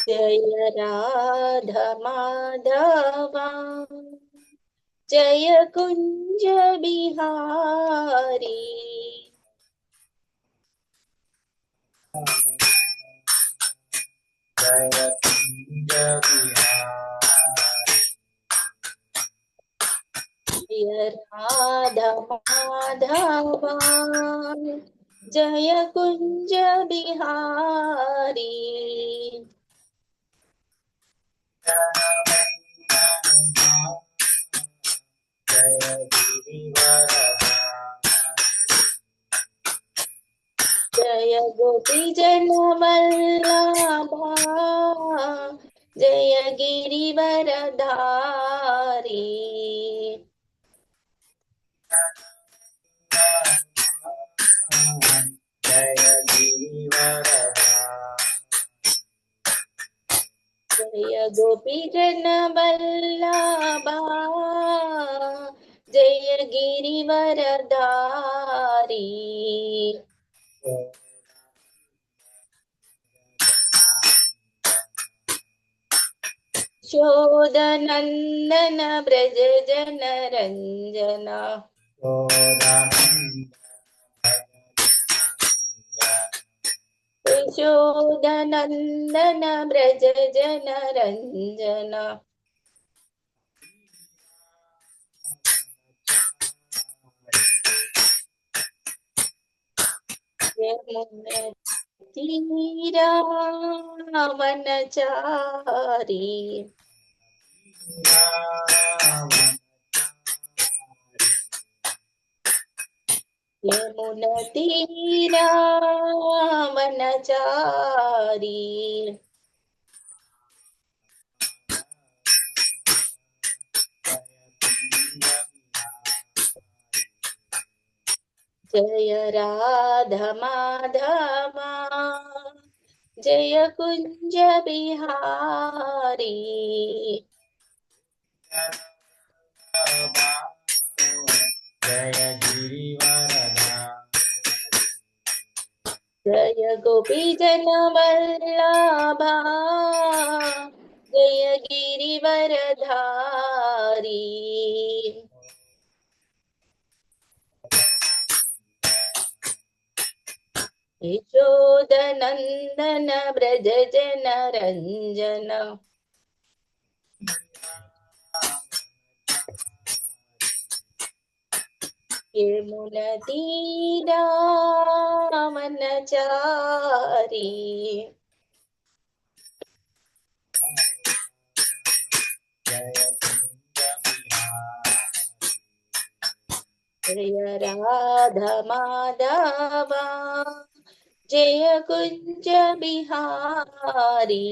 जय राधा माधवा जय कुंज बिहारी जय कुंज बिहारी जय राधा माधवा जय कुंज बिहारी जय गिरिवरधारी जय गोपी जन वल्लभा जय गिरिवरधारी जय गिरिवरधारी जय गोपी जन वल्लभा जय गिरिवरधारी शोदनंदन ब्रज जन रंजना यशोदनंदन ब्रज जन रंजना यमुना तीरा वनचारी यमुना तीरा वनचारी जय राधा माधवा जय कुंज बिहारी जय गिरिवरधारी जय गोपी जन वल्लभा जय गिरिवरधारी यशोदनंदन ब्रज जन रंजन यमुना तीरा वनचारी जय राधा माधवा जय कुंज बिहारी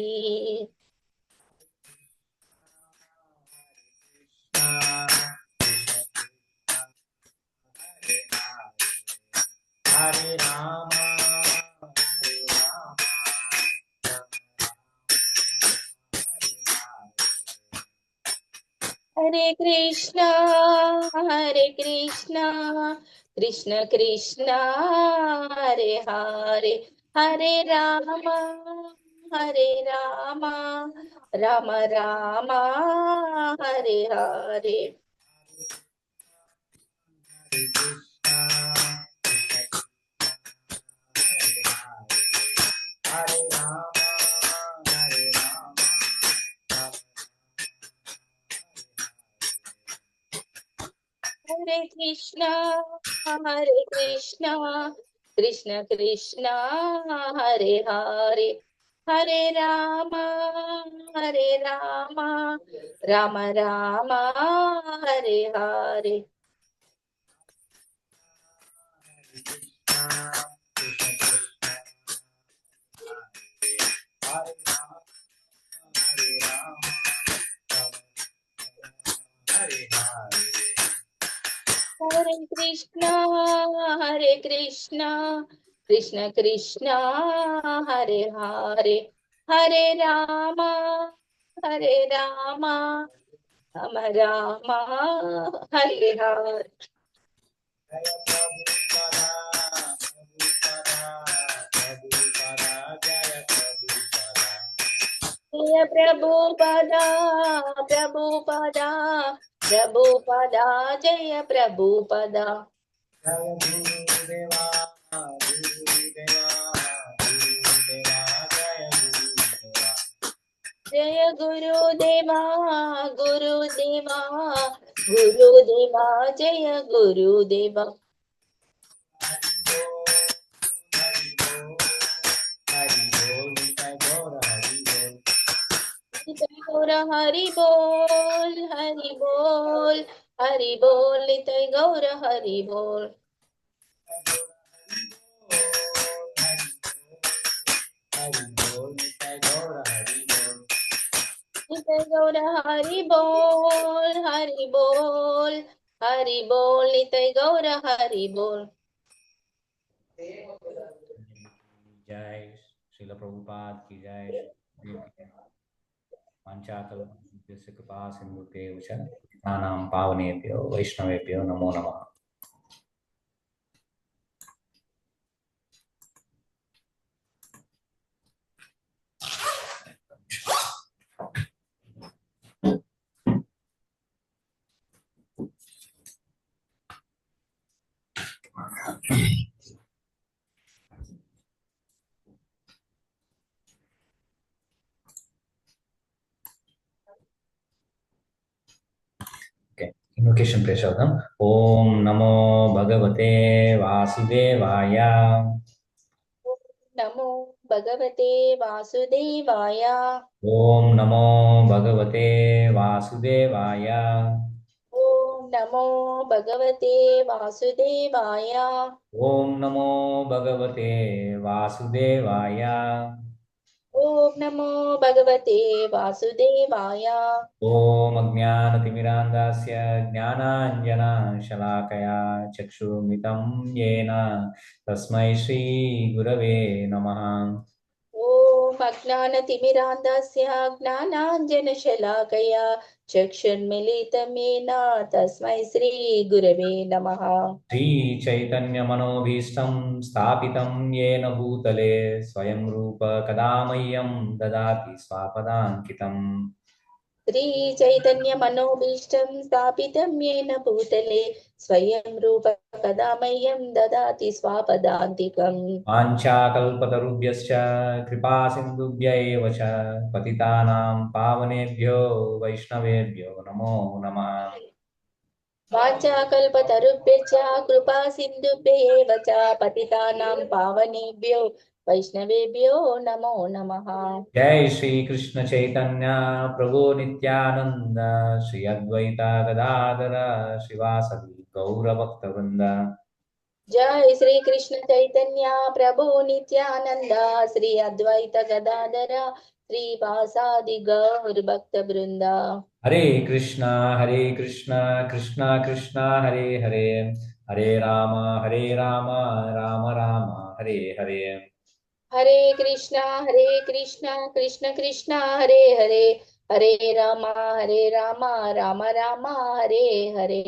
हरे राम हरे कृष्णा कृष्ण कृष्ण हरे हरे हरे राम राम राम हरे हरे हरे कृष्णा कृष्ण कृष्ण हरे हरे हरे राम राम राम हरे हरे हरे कृष्णा కృష్ణ కృష్ణ హరే హరే హరే రామ రామ రామ హరే హరే. जय प्रभुपदा जय प्रभुपदा जय प्रभुपदा. जय गुरुदेवा गुरुदेवा गुरुदेवा जय गुरुदेवा जय गुरुदेवा गुरुदेवा जय गुरुदेवा. हरि बोल हरि बोल हरि बोल निताय गौर हरि बोल. हरि बोल निताय गौर हरि बोल निताय गौर हरि बोल हरि बोल हरि बोल निताय गौर हरि बोल. जय श्रील प्रभुपाद की जय पंचाकल्पस्य कृपा सिंधुभ्यो च पतितानां पावनेभ्यो वैष्णवेभ्यो नमो नमः. इन्वोकेशन प्रे शब्दम ओम नमो भगवते वासुदेवाय नमो भगवते वासुदेवाय. ओम नमो भगवते वासुदेवाय ओम नमो भगवते वासुदेवाय. ओम नमो भगवते वासुदेवाय ओम नमो भगवते वासुदेवाय. ओम अज्ञानतिमिरान्धस्य ज्ञानाञ्जनशलाकया चक्षुर्मितं येन तस्मै श्रीगुरवे नमः. ओम अज्ञानतिमिरान्धस्य ज्ञानाञ्जनशलाकया चक्षुर्मिलितं येन तस्मै श्रीगुरवे नमः. श्रीचैतन्यमनोभीष्टं स्थापितं येन भूतले स्वयं रूप कदा मह्यं ददाति स्वापदान्कितम्. श्रीचैतन्यमनोभीष्टं स्थापितं येन भूतले स्वयं रूप कदा मह्यं ददाति स्वापदान्तिकम्. वाञ्छाकल्पतरुभ्यश्च कृपासिन्धुभ्य एव च पतितानां पावनेभ्यो वैष्णवेभ्यो नमो नमः. वाञ्छाकल्पतरुभ्यश्च कृपा सिन्धुभ्य एव च पतितानां पावनेभ्यो वैष्णवेभ्यो नमो नमः. जय श्री कृष्ण चैतन्य प्रभु नित्यानंद श्री अद्वैत गदाधर श्रीवासदि गौरभक्तवृंद. जय श्री कृष्ण चैतन्य प्रभु नित्यानंद श्री अद्वैत गदाधर श्रीवासादि गौर भक्त वृंद. हरे कृष्णा कृष्णा कृष्णा हरे हरे हरे राम राम राम हरे हरे. हरे कृष्णा कृष्ण कृष्ण हरे हरे हरे राम राम राम हरे हरे.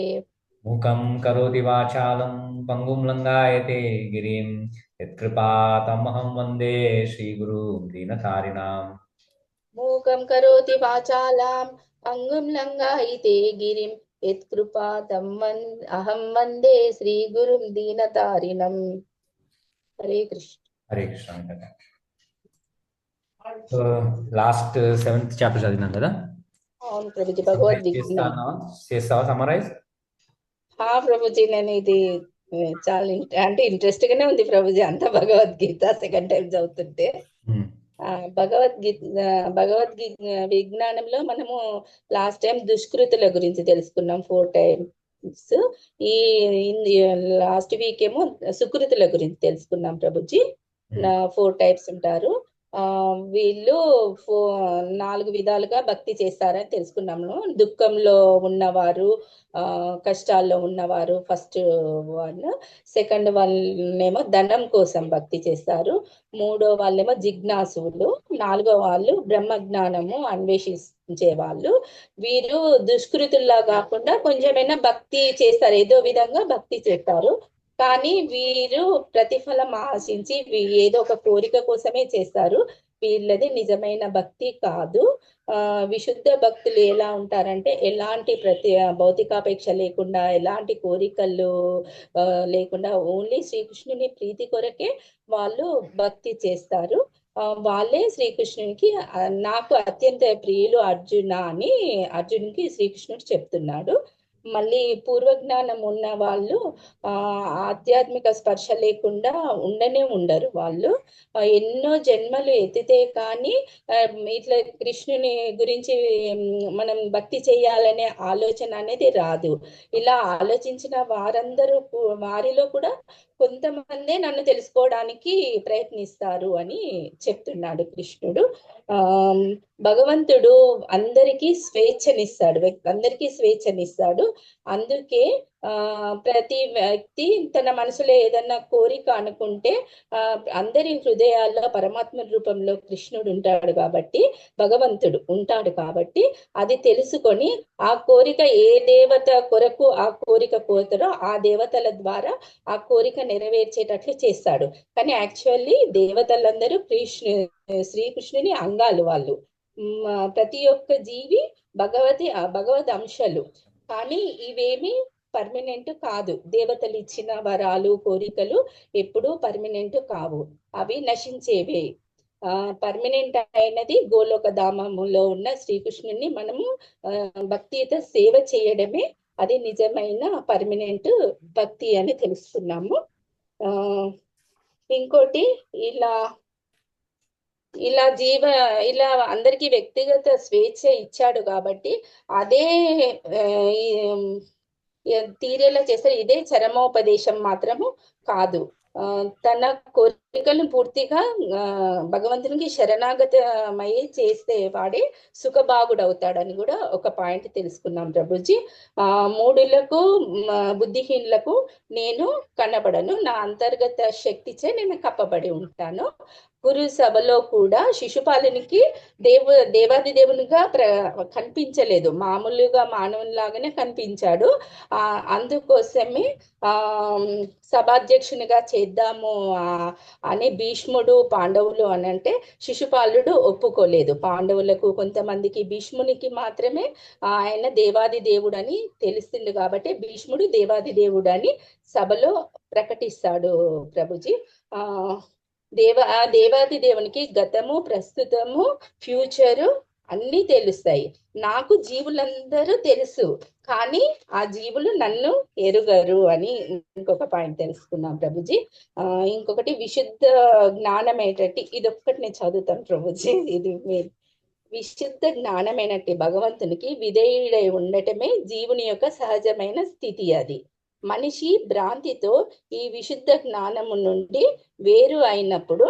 मूकं करोति वाचालं पङ्गुं लङ्घयते गिरिं यत्कृपातमहं वन्दे श्रीगुरुं दीनतारिणाम्. मूकं करोति वाचालाम् अंगुं लङ्घयते गिरिं यत्कृपातं अहं वन्दे श्रीगुरुं दीनतारिणम्. हरे कृष्ण. हरे कृष्ण. లాస్ట్ 7th చాప్టర్ చదివినాం కదా. అవును ప్రభుజీ, భగవద్గీత. చేస్తావా సమ్మరైజ్? ప్రభుజీ, నేను ఇది చాలా అంటే ఇంట్రెస్ట్ గానే ఉంది ప్రభుజీ, అంత భగవద్గీత సెకండ్ టైం చదువుతుంటే. భగవద్గీత విజ్ఞానంలో మనము లాస్ట్ టైం దుష్కృతుల గురించి తెలుసుకున్నాం 4 టైమ్స్. ఈ లాస్ట్ వీక్ ఏమో సుకృతుల గురించి తెలుసుకున్నాం ప్రభుజీ. 4 టైప్స్ ఉంటారు. ఆ వీళ్ళు 4 విధాలుగా భక్తి చేస్తారని తెలుసుకున్నాము. దుఃఖంలో ఉన్నవారు, కష్టాల్లో ఉన్నవారు ఫస్ట్ వన్. సెకండ్ వాళ్ళేమో ధనం కోసం భక్తి చేస్తారు. మూడో వాళ్ళేమో జిజ్ఞాసులు. నాలుగో వాళ్ళు బ్రహ్మజ్ఞానము అన్వేషించే వాళ్ళు. వీరు దుష్కృతుల్లా కాకుండా కొంచెమైనా భక్తి చేస్తారు, ఏదో విధంగా భక్తి చేస్తారు. కానీ వీరు ప్రతిఫలం ఆశించి ఏదో ఒక కోరిక కోసమే చేస్తారు. వీళ్ళది నిజమైన భక్తి కాదు. విశుద్ధ భక్తులు ఎలా ఉంటారంటే ఎలాంటి భౌతికాపేక్ష లేకుండా, ఎలాంటి కోరికలు లేకుండా ఓన్లీ శ్రీకృష్ణుని ప్రీతి కొరకే వాళ్ళు భక్తి చేస్తారు. వాళ్ళే శ్రీకృష్ణునికి నాకు అత్యంత ప్రియులు అర్జున అని అర్జునునికి శ్రీకృష్ణుడు చెప్తున్నాడు. మళ్ళీ పూర్వజ్ఞానం ఉన్న వాళ్ళు ఆధ్యాత్మిక స్పర్శ లేకుండా ఉండరు వాళ్ళు. ఎన్నో జన్మలు ఎత్తితే కానీ ఇట్లా కృష్ణుని గురించి మనం భక్తి చేయాలనే ఆలోచన అనేది రాదు. ఇలా ఆలోచించిన వారిలో కూడా కొంతమందే నన్ను తెలుసుకోవడానికి ప్రయత్నిస్తారు అని చెప్తున్నాడు కృష్ణుడు. భగవంతుడు అందరికీ స్వేచ్ఛనిస్తాడు. అందుకే ప్రతి వ్యక్తి తన మనసులో ఏదన్నా కోరిక అనుకుంటే అందరి హృదయాల్లో పరమాత్మ రూపంలో కృష్ణుడు ఉంటాడు కాబట్టి, భగవంతుడు ఉంటాడు కాబట్టి అది తెలుసుకొని ఆ కోరిక ఏ దేవత కొరకు ఆ కోరిక కోరుతారో ఆ దేవతల ద్వారా ఆ కోరిక నెరవేర్చేటట్లు చేస్తాడు. కానీ యాక్చువల్లీ దేవతలందరూ శ్రీకృష్ణుని అంగాలు వాళ్ళు. ప్రతి ఒక్క జీవి భగవద్ అంశాలు. కానీ ఇవేమి పర్మనెంట్ కాదు. దేవతలు ఇచ్చిన వరాలు, కోరికలు ఎప్పుడూ పర్మనెంట్ కావు, అవి నశించేవే. పర్మనెంట్ అయినది గోలోక ధామములో ఉన్న శ్రీకృష్ణుని మనము భక్తితో సేవ చేయడమే అది నిజమైన పర్మనెంట్ భక్తి అని తెలుసుకున్నాము. ఇంకోటి ఇలా ఇలా ఇలా అందరికీ వ్యక్తిగత స్వేచ్ఛ ఇచ్చాడు కాబట్టి అదే తీరేలా చేస్తారు. ఇదే చరమోపదేశం మాత్రము కాదు. తన కోరికలను పూర్తిగా భగవంతునికి శరణాగతమై చేస్తే వాడే సుఖభాగుడవుతాడని కూడా ఒక పాయింట్ తెలుసుకున్నాం ప్రభుజీ. మూడులకు బుద్ధిహీనులకు నేను కనబడను, నా అంతర్గత శక్తిచే నేను కప్పబడి ఉంటాను. గురు సభలో కూడా శిశుపాలునికి దేవాది దేవునిగా కనిపించలేదు, మామూలుగా మానవునిలాగానే కనిపించాడు. అందుకోసమే సభాధ్యక్షునిగా చేద్దాము అని భీష్ముడు పాండవులు అని అంటే శిశుపాలుడు ఒప్పుకోలేదు. పాండవులకు కొంతమందికి భీష్మునికి మాత్రమే ఆయన దేవాది దేవుడు అని తెలుస్తుంది కాబట్టి భీష్ముడు దేవాది దేవుడు అని సభలో ప్రకటిస్తాడు ప్రభుజీ. దేవాది దేవునికి గతము, ప్రస్తుతము, ఫ్యూచరు అన్నీ తెలుస్తాయి. నాకు జీవులందరూ తెలుసు, కానీ ఆ జీవులు నన్ను ఎరుగరు అని ఇంకొక పాయింట్ తెలుసుకున్నాం ప్రభుజీ. ఇంకొకటి విశుద్ధ జ్ఞానం ఏంటంటే ఇదొక్కటి నేను చదువుతాను ప్రభుజీ. ఇది విశుద్ధ జ్ఞానమైనట్టి భగవంతునికి విధేయుడై ఉండటమే జీవుని యొక్క సహజమైన స్థితి. అది మనిషి భ్రాంతితో ఈ విశుద్ధ జ్ఞానము నుండి వేరు అయినప్పుడు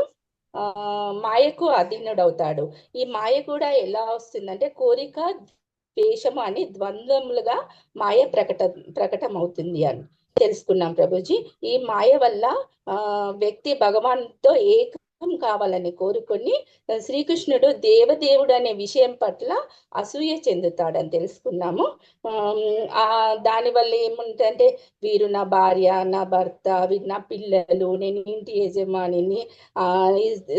మాయకు అధీనుడవుతాడు. ఈ మాయ కూడా ఎలా వస్తుందంటే కోరిక, ద్వేషము అని ద్వంద్వములుగా మాయ ప్రకటమవుతుంది అని తెలుసుకున్నాం ప్రభుజీ. ఈ మాయ వల్ల వ్యక్తి భగవాన్తో ఏక కావాలని కోరుకొని శ్రీకృష్ణుడు దేవదేవుడు అనే విషయం పట్ల అసూయ చెందుతాడని తెలుసుకున్నాము. దానివల్ల ఏముంటుందంటే వీరు నా భార్య, నా భర్త, వీరు నా పిల్లలు, నేను ఇంటి యజమానిని,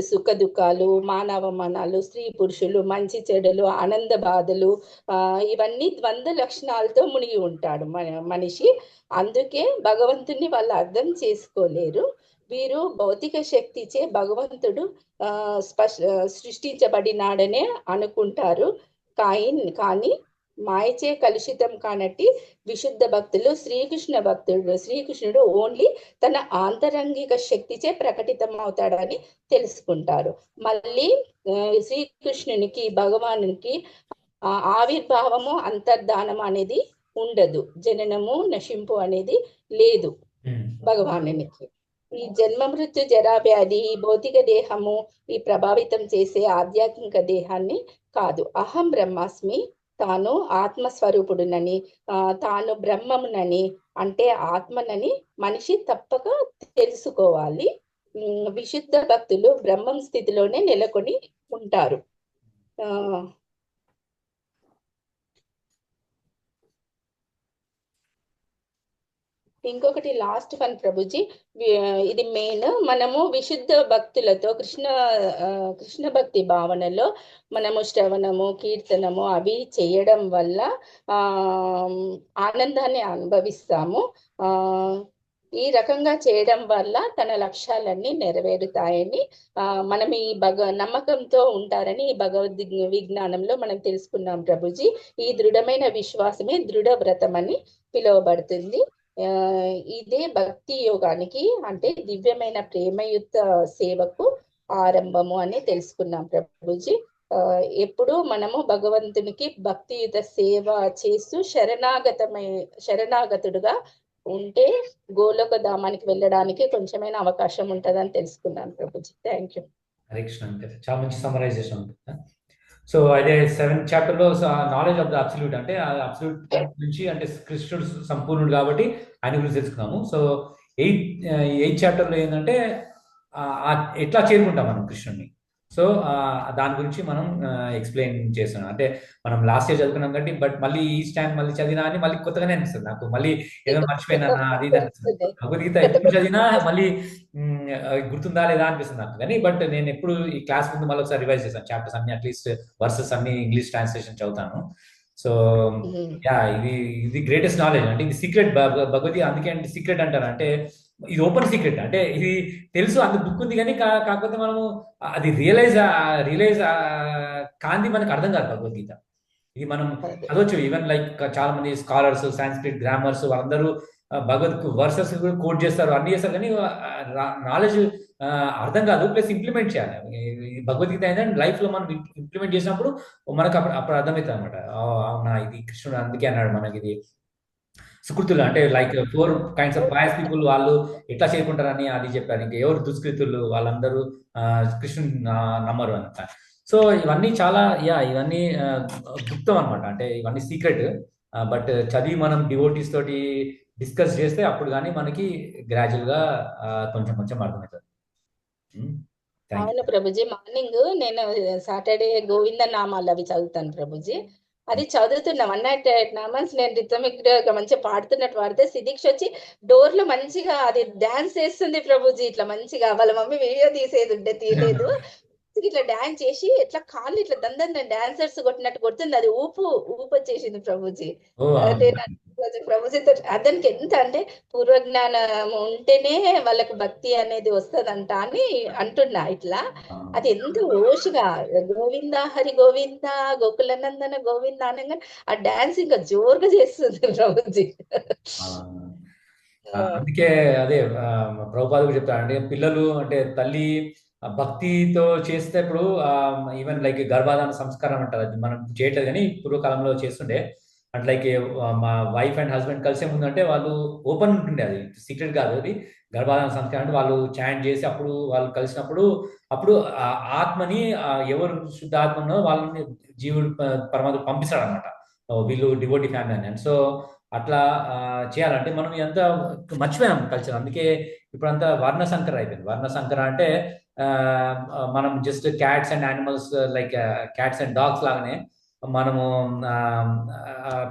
సుఖ దుఃఖాలు, మానవమానాలు, స్త్రీ పురుషులు, మంచి చెడులు, ఆనంద బాధలు, ఇవన్నీ ద్వంద్వ లక్షణాలతో మునిగి ఉంటాడు మనిషి. అందుకే భగవంతుని వాళ్ళు అర్థం చేసుకోలేరు. వీరు భౌతిక శక్తిచే భగవంతుడు సృష్టించబడినాడనే అనుకుంటారు. కానీ మాయచే కలుషితం కానట్టి విశుద్ధ భక్తులు శ్రీకృష్ణుడు ఓన్లీ తన ఆంతరంగిక శక్తిచే ప్రకటితం అవుతాడని తెలుసుకుంటారు. మళ్ళీ శ్రీకృష్ణునికి, భగవానునికి ఆవిర్భావము, అంతర్ధానం అనేది ఉండదు. జననము, నశింపు అనేది లేదు భగవానునికి. ఈ జన్మ మృత్యు జరా వ్యాధి ఈ భౌతిక దేహము ఈ ప్రభావితం చేసే ఆధ్యాత్మిక దేహాన్ని కాదు. అహం బ్రహ్మాస్మి, తాను ఆత్మస్వరూపుడునని, తాను బ్రహ్మమునని, అంటే ఆత్మనని మనిషి తప్పక తెలుసుకోవాలి. విశుద్ధ భక్తులు బ్రహ్మం స్థితిలోనే నెలకొని ఉంటారు. ఇంకొకటి లాస్ట్ వన్ ప్రభుజీ, ఇది మెయిన్. మనము విశుద్ధ భక్తులతో కృష్ణ భక్తి భావనలో మనము శ్రవణము కీర్తనము అవి చేయడం వల్ల ఆనందాన్ని అనుభవిస్తాము. ఈ రకంగా చేయడం వల్ల తన లక్ష్యాలన్నీ నెరవేరుతాయని మనం ఈ నమ్మకంతో ఉంటారని ఈ భగవద్ విజ్ఞానంలో మనం తెలుసుకున్నాం ప్రభుజీ. ఈ దృఢమైన విశ్వాసమే దృఢ వ్రతం అని పిలువబడుతుంది. ఇదే భక్తి యోగానికి, అంటే దివ్యమైన ప్రేమయుక్త సేవకు ఆరంభము అని తెలుసుకున్నాం ప్రభుజీ. ఎప్పుడు మనము భగవంతునికి భక్తియుత సేవ చేస్తూ శరణాగతుడుగా ఉంటే గోలోక ధామానికి వెళ్ళడానికి కొంచెమైనా అవకాశం ఉంటుందని తెలుసుకున్నాను ప్రభుజీ. Thank you. హరే కృష్ణ. అంటే చాలా మంచి సమరైజేషన్ ఉంటుంది. సో అదే 7th చాప్టర్లో నాలెడ్జ్ ఆఫ్ ద అబ్సల్యూట్, అంటే అబ్సల్యూట్ నుంచి, అంటే కృష్ణుడు సంపూర్ణుడు కాబట్టి ఆయన గురించి తెలుసుకున్నాము. సో 8th చాప్టర్లో ఏంటంటే ఎట్లా చేరుకుంటాం మనం కృష్ణుడిని. సో దాని గురించి మనం ఎక్స్ప్లెయిన్ చేస్తున్నాం. అంటే మనం లాస్ట్ ఇయర్ చదువుకున్నాం కాబట్టి, బట్ మళ్ళీ ఈ స్టాండ్ మళ్ళీ చదివినా అని మళ్ళీ కొత్తగానే అనిపిస్తుంది నాకు. మళ్ళీ ఏదో మర్చిపోయినా అది అనిపిస్తుంది. భగవద్గీత ఎప్పుడు చదివినా మళ్ళీ గుర్తుందా లేదా అనిపిస్తుంది నాకు. కానీ బట్ నేను ఎప్పుడు ఈ క్లాస్ ముందు మళ్ళీ ఒకసారి రివైజ్ చేశాను చాప్టర్స్ అన్ని, అట్లీస్ట్ వర్సెస్ అన్ని ఇంగ్లీష్ ట్రాన్స్లేషన్ చదువుతాను. సో యా, ఇది గ్రేటెస్ట్ నాలెడ్జ్. అంటే ఇది సీక్రెట్ భగవద్గీత. అందుకే అంటే సీక్రెట్ అంటారు. అంటే ఇది ఓపెన్ సీక్రెట్. అంటే ఇది తెలుసు, అంత బుక్ ఉంది, కానీ కాకపోతే మనము అది రియలైజ్ కాంతి మనకు అర్థం కాదు భగవద్గీత. ఇది మనం చదవచ్చు. ఈవెన్ లైక్ చాలా మంది స్కాలర్స్, సాంస్క్రిట్ గ్రామర్స్ వాళ్ళందరూ భగవద్ వర్సెస్ కోట్ చేస్తారు, అన్ని చేస్తారు, కానీ నాలెడ్జ్ అర్థం కాదు. ప్లస్ ఇంప్లిమెంట్ చేయాలి. భగవద్గీత ఏంటంటే లైఫ్ లో మనం ఇంప్లిమెంట్ చేసినప్పుడు మనకు అప్పుడు అర్థమవుతుంది అనమాట. అవునా, ఇది కృష్ణుడు అందుకే అన్నాడు మనకి ఇది సుకృతులు, అంటే like 4 kinds of pious people, వాళ్ళు ఎట్లా చేరుకుంటారని అది చెప్పారు. ఇంకా ఎవరు దుష్కృతులు వాళ్ళందరూ కృష్ణుని నమ్మరు అనమాట. సో ఇవన్నీ చాలా ఇవన్నీ గుప్తం అనమాట. అంటే ఇవన్నీ సీక్రెట్. బట్ చదివి మనం డివోటీస్ తోటి డిస్కస్ చేస్తే అప్పుడు కానీ మనకి గ్రాడ్యువల్ గా కొంచెం కొంచెం అర్థమవుతుంది. అవును ప్రభుజీ. మార్నింగ్ నేను సాటర్డే గోవింద నామాలు అవి చదువుతాను ప్రభుజీ. అది చదువుతున్నా 108 నామాన్స్. నేను రిథమిక్ మంచిగా పాడుతున్నట్టు పాడితే సిదీక్ష వచ్చి డోర్ లో మంచిగా అది డాన్స్ చేస్తుంది ప్రభుజీ. ఇట్లా మంచిగా వాళ్ళ మమ్మీ వీడియో తీసేది ఉంటే తీయలేదు. ఇట్లా డాన్స్ చేసి ఇట్లా కాళ్ళు ఇట్లా దందని డాన్సర్స్ కొట్టినట్టు కొడుతుంది. అది ఊపు వచ్చేసింది ప్రభుజీ. ప్రభుజీతో అతనికి ఎంత అంటే పూర్వజ్ఞానం ఉంటేనే వాళ్ళకి భక్తి అనేది వస్తుందంట అని అంటున్నా. ఇట్లా అది ఎంత ఓషుగా గోవింద హరి గోవింద గోకులనందన గోవింద అనగా ఆ డాన్స్ ఇంకా జోరుగా చేస్తుంది ప్రభుజీ. అందుకే అదే ప్రభుపాద కూడా చెప్తారండి, పిల్లలు అంటే తల్లి భక్తితో చేస్తే ఇప్పుడు ఈవెన్ లైక్ గర్భాధాన సంస్కారం అంటారు, అది మనం చేయట్లేదు కానీ పూర్వకాలంలో చేస్తుండే. అంటే లైక్ మా వైఫ్ అండ్ హస్బెండ్ కలిసే ముందు అంటే వాళ్ళు ఓపెన్ ఉంటుండే, అది సీక్రెట్ కాదు. అది గర్భాధాన సంస్కారం అంటే వాళ్ళు చాంట్ చేసి అప్పుడు వాళ్ళు కలిసినప్పుడు అప్పుడు ఆత్మని ఎవరు శుద్ధ ఆత్మ ఉన్నో వాళ్ళని జీవుడు పరమాత్మ పంపిస్తాడు అనమాట, వీళ్ళు డివోటీ ఫ్యామిలీ అని. సో అట్లా చేయాలంటే మనం ఎంత మర్చిపోయాం కల్చర్. అందుకే ఇప్పుడంతా వర్ణ సంకర అయిపోయింది. వర్ణ సంకర అంటే మనం just cats and animals, like cats and dogs లాగానే మనము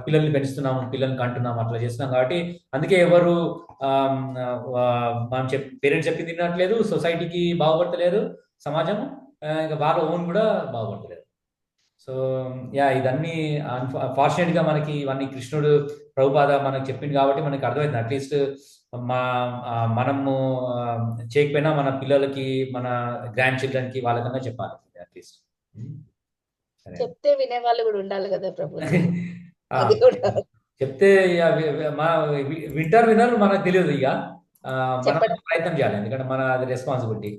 పిల్లల్ని పెంచుతున్నాము, పిల్లల్ని కంటున్నాము, అట్లా చేస్తున్నాం. కాబట్టి అందుకే ఎవరు మనం పేరెంట్స్ చెప్పింది తినట్లేదు, సొసైటీకి బాగుపడతలేదు సమాజం, ఇంకా వాళ్ళ ఓన్ కూడా బాగుపడతలేదు. సో ఇదన్నీ ఫార్చునేట్ గా మనకి ఇవన్నీ కృష్ణుడు ప్రభుపాద మనకు చెప్పింది కాబట్టి మనకి అర్థమైంది. అట్లీస్ట్ మనము చేయకపోయినా మన పిల్లలకి, మన గ్రాండ్ చిల్డ్రన్ కి వాళ్ళకన్నా చెప్పాలి అట్లీస్ట్. చెప్తే వినే వాళ్ళు కూడా ఉండాలి కదా ప్రభు. చెప్తే వినరు మనకు తెలియదు. ఇక మనం ప్రయత్నం చేయాలి, ఎందుకంటే మన అది రెస్పాన్సిబిలిటీ.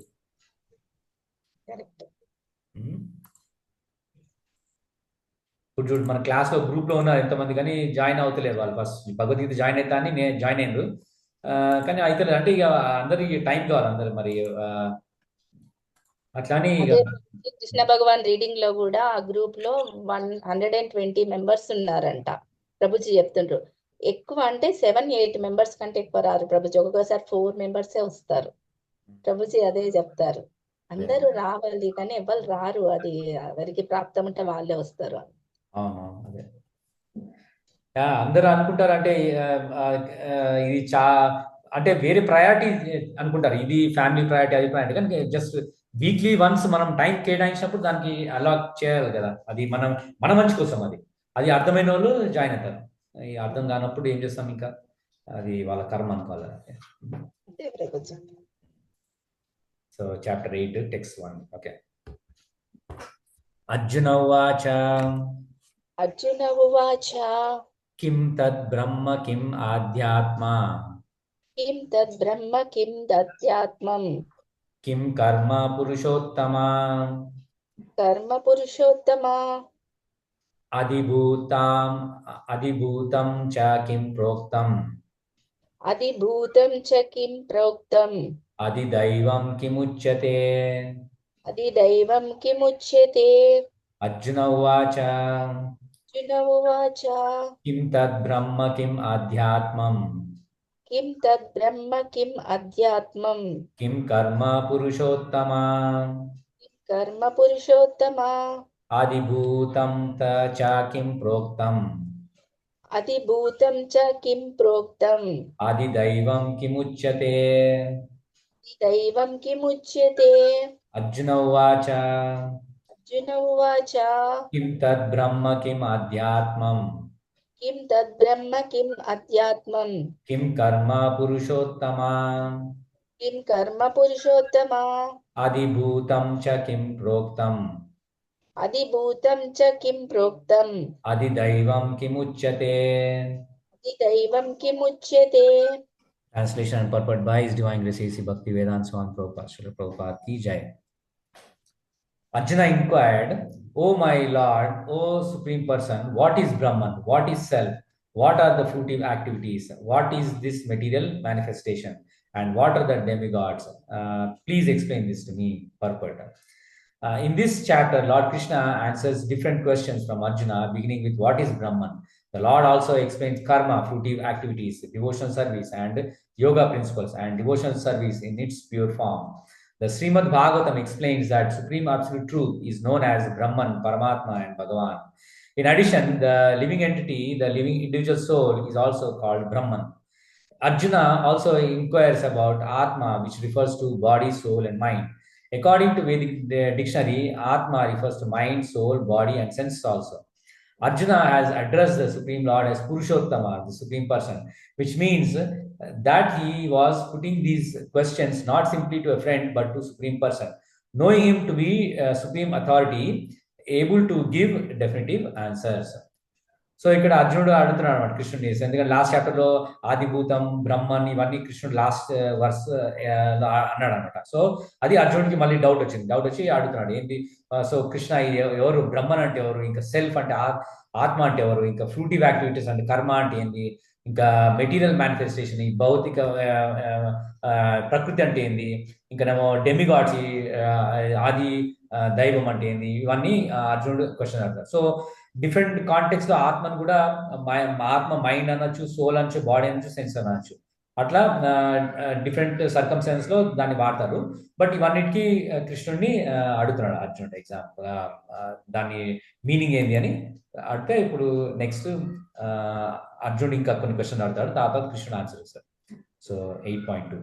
ఇప్పుడు చూడు, మన క్లాస్ లో గ్రూప్ లో ఉన్నారు ఎంతమంది, కానీ జాయిన్ అవుతలేరు వాళ్ళు. ఫస్ట్ భగవద్గీత జాయిన్ అవుతా అని నేను జాయిన్ అయ్యారు, కానీ అయితే అంటే ఇక అందరికి టైం కావాలి అందరు మరి అట్లానే ఇక అదే కృష్ణ భగవాన్ రీడింగ్ లో కూడా ఆ గ్రూప్ లో 120 మెంబర్స్ ఉన్నారంట. ప్రభుజీ చెప్తుండ్రు ఎక్కువ అంటే 7-8 మెంబర్స్ కంటే ఎక్కువ రారు ప్రభుజీ, ఒక్కొక్కసారి 4 మెంబర్సే వస్తారు. ప్రభుజీ అదే చెప్తారు, అందరూ రావాలి కానీ ఎవరు రారు, అది ఎవరికి ప్రాప్తం ఉంటే వాళ్ళే వస్తారు. అవును అదే అందరూ అనుకుంటారు అంటే ఇది అంటే వేరే ప్రయారిటీ అనుకుంటారు, ఇది ఫ్యామిలీ ప్రయారిటీ అది ప్రయారిటీ, కానీ జస్ట్ వీక్లీ వన్స్ మనం టైం కేటాయించినప్పుడు దానికి అలా చేయాలి కదా, అది మన మంచి కోసం, అది అర్థమైన వాళ్ళు జాయిన్ అవుతారు. ఈ అర్థం కానప్పుడు ఏం చేస్తాం, ఇంకా అది వాళ్ళ కర్మ అనుకోవాలి. అంతే Prabhuji. So chapter 8 text 1. Okay. Arjuna ఉవాచ అర్జున ఉవాచ కిం తద్ బ్రహ్మ కిం ఆధ్యాత్మ కిం తద్ బ్రహ్మ కిం దత్యాత్మం కిం కర్మ పురుషోత్తమ కర్మ పురుషోత్తమ అధిభూతం చ కిం ప్రోక్తం అధిభూతం చ కిం ప్రోక్తం అధిదైవం కిముచ్యతే. అధిదైవం కిముచ్యతే. అర్జున ఉవాచ అర్జున ఉవాచ కిం తద్ బ్రహ్మ కిం ఆధ్యాత్మం కిం తద్ బ్రహ్మ కిం అధ్యాత్మం కిం కర్మ పురుషోత్తమ కర్మ పురుషోత్తమ అధిభూతం చ కిం ప్రోక్తం అధిభూతం చ కిం ప్రోక్తం అధిదైవం కిముచ్యతే. దైవం కిముచ్యతే. అర్జున ఉవాచ అర్జున ఉవాచ కిం తద్ బ్రహ్మ కిం ఆధ్యాత్మం కిం తద్ బ్రహ్మ కిం అధ్యాత్మం కిం కర్మ పురుషోత్తమ కిం కర్మ పురుషోత్తమ అధిభూతం చ కిం ప్రోక్తం అధిభూతం చ కిం ప్రోక్తం అధిదైవం కిముచ్యతే. దైవం కిముచ్యతే. Translation and purport by His Divine Grace A.C. Bhaktivedanta Swami Prabhupada, Srila Prabhupada ki jai. Arjuna inquired, O my Lord, O Supreme Person, what is Brahman? What is self? What are the fruitive activities? What is this material manifestation? And what are the demigods? Please explain this to me, purport. In this chapter, Lord Krishna answers different questions from Arjuna, beginning with what is Brahman. The Lord also explains karma, fruitive activities, devotional service, and yoga principles, and devotional service in its pure form. The Srimad Bhagavatam explains that Supreme Absolute Truth is known as Brahman, Paramatma, and Bhagavan. In addition, the living entity, the living individual soul, is also called Brahman. Arjuna also inquires about Atma, which refers to body, soul, and mind. According to Vedic dictionary, Atma refers to mind, soul, body, and senses also. Arjuna has addressed the Supreme Lord as Purushottama, the Supreme Person, which means that he was putting these questions not simply to a friend but to Supreme Person, knowing him to be Supreme Authority, able to give definitive answers. So ఇక్కడ అర్జునుడు అడుగుతున్నాడు అనమాట కృష్ణుడిని, ఎందుకంటే last chapter లో ఆదిభూతం బ్రహ్మన్ ఇవన్నీ కృష్ణుడు last verse అన్నాడు అనమాట. సో అది అర్జునుడికి మళ్ళీ డౌట్ వచ్చి అడుగుతున్నాడు ఏంటి, సో కృష్ణ ఎవరు, బ్రహ్మన్ అంటే ఎవరు, ఇంకా సెల్ఫ్ అంటే ఆత్మ అంటే ఎవరు, ఇంకా ఫ్రూటివ్ యాక్టివిటీస్ అంటే కర్మ అంటే ఏంది, ఇంకా మెటీరియల్ మేనిఫెస్టేషన్ ఈ భౌతిక ప్రకృతి అంటే ఏంది, ఇంకానేమో డెమిగాడ్స్ ఆది దైవం అంటే ఏంది, ఇవన్నీ అర్జునుడు క్వశ్చన్ అడుగుతారు. సో డిఫరెంట్ కాంటెక్స్ట్ లో ఆత్మను కూడా ఆత్మ మైండ్ అనొచ్చు, సోల్ అనొచ్చు, బాడీ అనొచ్చు, సెన్స్ అనొచ్చు, అట్లా డిఫరెంట్ సర్కమ్స్టెన్స్ లో దాన్ని వాడతారు. బట్ ఇవన్నిటికీ కృష్ణుడిని అడుగుతున్నాడు అర్జునుడు ఎగ్జాంపుల్ దాని మీనింగ్ ఏంది అని అడిగితే, ఇప్పుడు నెక్స్ట్ అర్జునుడు ఇంకా కొన్ని క్వశ్చన్ అడుగుతాడు, తర్వాత కృష్ణుడు ఆన్సర్ ఇస్తాడు. సో 8.2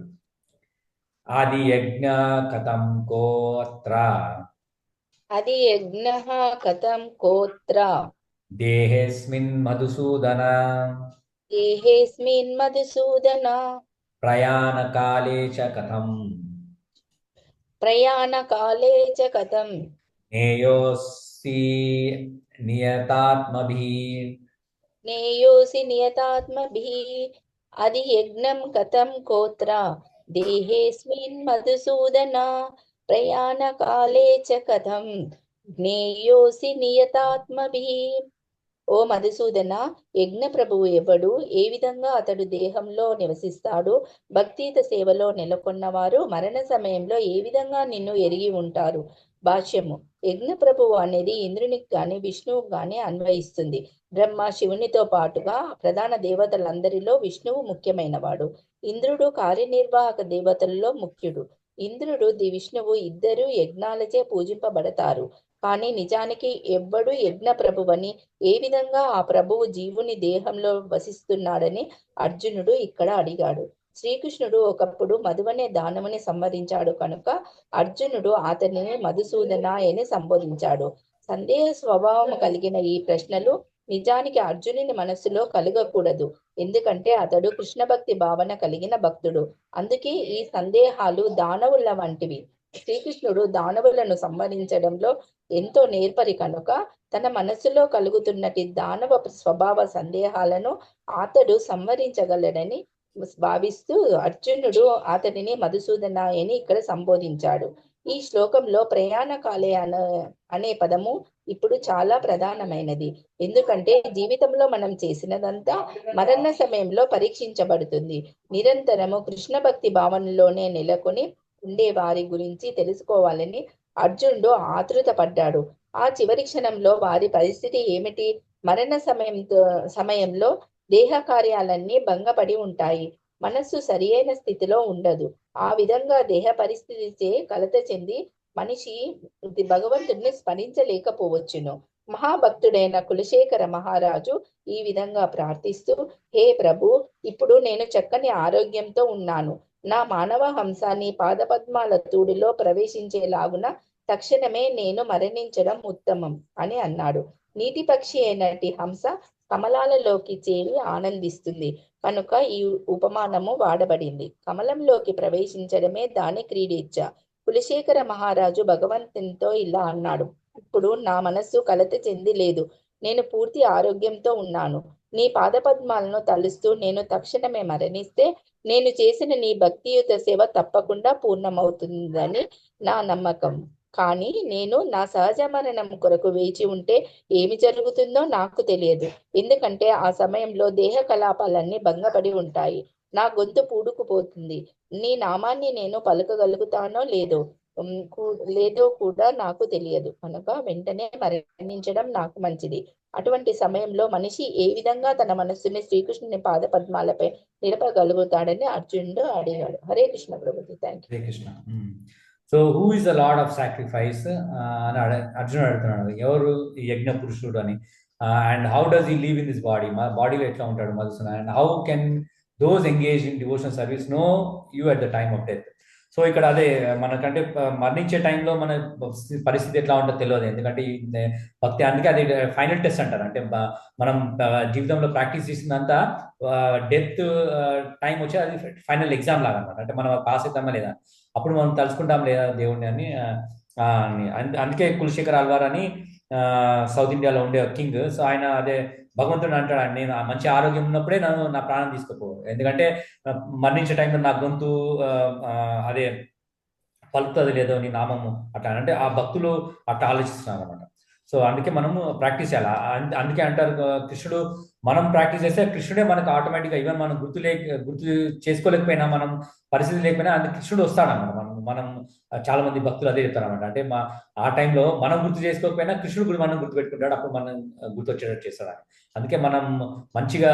ఆది యజ్ఞ కథం కోత్ర అది యజ్ఞః కథం కోత్ర దేహేస్మిన్ మధుసూదన దేహేస్మిన్ మధుసూదన ప్రయాణకాలే చ కథం ప్రయాణకాలే చ కథం జ్ఞేయోసి నియతాత్మభిః జ్ఞేయోసి నియతాత్మభిః. అది యజ్ఞం కథం కోత్ర దేహేస్మిన్ మధుసూదన ప్రయాణకాలే చ కథం జ్ఞేయోసి నియతాత్మభిః. ఓ మధుసూదన, యజ్ఞ ప్రభువు ఎవడు, ఏ విధంగా అతడు దేహంలో నివసిస్తాడు, భక్తియుత సేవలో నెలకొన్నవారు మరణ సమయంలో ఏ విధంగా నిన్ను ఎరిగి ఉంటారు. భాష్యము. యజ్ఞ ప్రభువు అనేది ఇంద్రునికి గాని విష్ణువుకి గాని అన్వయిస్తుంది. బ్రహ్మ శివునితో పాటుగా ప్రధాన దేవతలందరిలో విష్ణువు ముఖ్యమైనవాడు. ఇంద్రుడు కార్యనిర్వాహక దేవతలలో ముఖ్యుడు. ఇంద్రుడు విష్ణువు ఇద్దరు యజ్ఞాలచే పూజింపబడతారు. కానీ నిజానికి ఎవ్వడు యజ్ఞ ప్రభువని, ఏ విధంగా ఆ ప్రభువు జీవుని దేహంలో వసిస్తున్నాడని అర్జునుడు ఇక్కడ అడిగాడు. శ్రీకృష్ణుడు ఒకప్పుడు మధువనే దానవుని సంహరించాడు కనుక అర్జునుడు అతనిని మధుసూదన అని సంబోధించాడు. సందేహ స్వభావం కలిగిన ఈ ప్రశ్నలు నిజానికి అర్జునుని మనస్సులో కలగకూడదు. ఎందుకంటే అతడు కృష్ణ భక్తి భావన కలిగిన భక్తుడు. అందుకే ఈ సందేహాలు దానవుల వంటివి. శ్రీకృష్ణుడు దానవులను సంహరించడంలో ఎంతో నేర్పరి కనుక తన మనస్సులో కలుగుతున్నటి దానవ స్వభావ సందేహాలను అతడు సంహరించగలడని భావిస్తూ అర్జునుడు అతడిని మధుసూదన అని ఇక్కడ సంబోధించాడు. ఈ శ్లోకంలో ప్రయాణకాలే అనే పదము ఇప్పుడు చాలా ప్రధానమైనది. ఎందుకంటే జీవితంలో మనం చేసినదంతా మరణ సమయంలో పరీక్షించబడుతుంది. నిరంతరము కృష్ణ భక్తి భావనలోనే నెలకొని ఉండే వారి గురించి తెలుసుకోవాలని అర్జునుడు ఆతృత పడ్డాడు. ఆ చివరి క్షణంలో వారి పరిస్థితి ఏమిటి? మరణ సమయంలో దేహ కార్యాలన్నీ భంగపడి ఉంటాయి. మనస్సు సరియైన స్థితిలో ఉండదు. ఆ విధంగా దేహ పరిస్థితిచే కలత చెంది మనిషి భగవంతుడిని స్మరించలేకపోవచ్చును. మహాభక్తుడైన కులశేఖర మహారాజు ఈ విధంగా ప్రార్థిస్తూ, హే ప్రభు, ఇప్పుడు నేను చక్కని ఆరోగ్యంతో ఉన్నాను. నా మానవ హంసాన్ని పాదపద్మాల తూడిలో ప్రవేశించేలాగున తక్షణమే నేను మరణించడం ఉత్తమం అని అన్నాడు. నీటి పక్షి అయినటి హంస కమలాలలోకి చేరి ఆనందిస్తుంది కనుక ఈ ఉపమానము వాడబడింది. కమలంలోకి ప్రవేశించడమే దాని క్రీడేచ్ఛ. కులశేఖర మహారాజు భగవంతునితో ఇలా అన్నాడు, ఇప్పుడు నా మనస్సు కలత చెంది లేదు. నేను పూర్తి ఆరోగ్యంతో ఉన్నాను. నీ పాదపద్మాలను తలుస్తూ నేను తక్షణమే మరణిస్తే నేను చేసిన నీ భక్తియుత సేవ తప్పకుండా పూర్ణమవుతుందని నా నమ్మకం. కానీ నేను నా సహజ మరణం కొరకు వేచి ఉంటే ఏమి జరుగుతుందో నాకు తెలియదు. ఎందుకంటే ఆ సమయంలో దేహ కలాపాలన్నీ భంగపడి ఉంటాయి. నా గొంతు పూడుకుపోతుంది. నీ నామాన్ని నేను పలకగలుగుతానో లేదో కూడా నాకు తెలియదు. కనుక వెంటనే మరణించడం నాకు మంచిది. అటువంటి సమయంలో మనిషి ఏ విధంగా తన మనస్సుని శ్రీకృష్ణుని పాద పద్మాలపై నిలపగలుగుతాడని అర్జునుడు అడిగాడు. Hare Krishna Prabhuji. Thank you. Hare Krishna. So who is the lord of sacrifice అని అర్జునుడు అడుగుతున్నాడు, ఎవరు ఈ యజ్ఞ పురుషుడు అని. And how does he live in this body, మా బాడీలో ఎట్లా ఉంటాడు Madhusudan, and how can those engage in devotional service know you at the time of death. So ఇక్కడ అదే మనకంటే మరణించే టైంలో మన పరిస్థితి ఎట్లా ఉంటుందో తెలియదు. ఎందుకంటే భక్తి అందుకే అది ఫైనల్ టెస్ట్ అంటారు. అంటే మనం జీవితంలో ప్రాక్టీస్ చేసిందంతా డెత్ టైం వచ్చి అది ఫైనల్ ఎగ్జామ్ లాగా అనమాట. అంటే మనం పాస్ అవుతామా లేదా, అప్పుడు మనం తలుచుకుంటాం లేదా దేవుడిని అని. అందుకే కులశేఖర్ ఆల్వార్ అని సౌత్ ఇండియాలో ఉండే కింగ్. సో ఆయన అదే భగవంతుడు అంటాడు, నేను మంచి ఆరోగ్యం ఉన్నప్పుడే నన్ను నా ప్రాణం తీసుకోపో, ఎందుకంటే మరణించే టైంలో నా గొంతు అదే పలుకుతుంది లేదో నీ నామము అట్లా అంటే ఆ భక్తులు అట్లా ఆలోచిస్తున్నారు అనమాట. సో అందుకే మనము ప్రాక్టీస్ చేయాలి. అందుకే అంటారు కృష్ణుడు, మనం ప్రాక్టీస్ చేస్తే కృష్ణుడే మనకు ఆటోమేటిక్గా ఈవెన్ మనం గుర్తు చేసుకోలేకపోయినా, మనం పరిస్థితి లేకపోయినా అందుకే కృష్ణుడు వస్తాడన్నమాట. మనం చాలా మంది భక్తులు అదే చెప్తారన్నమాట. అంటే ఆ టైంలో మనం గుర్తు చేసుకోకపోయినా కృష్ణుడు కూడా మనం గుర్తుపెట్టుకుంటాడు, అప్పుడు మనం గుర్తొచ్చేటట్టు చేస్తాడు. అందుకే మనం మంచిగా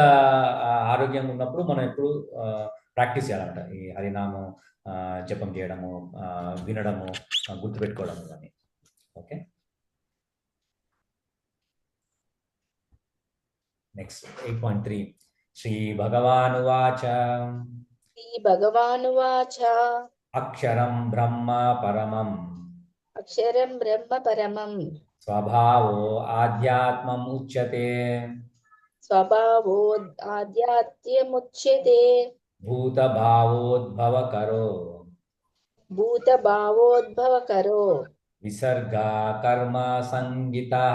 ఆరోగ్యంగా ఉన్నప్పుడు మనం ఎప్పుడు ప్రాక్టీస్ చేయాలంట ఈ హరినామం జపం చేయడము, వినడము, గుర్తుపెట్టుకోవడము అని. Okay, next 8.3. శ్రీ భగవానువాచ అక్షరం బ్రహ్మ పరమం స్వభావో ఆధ్యాత్మముచ్యతే భూతభావోద్భవకరో విసర్గా కర్మ సంగీతః.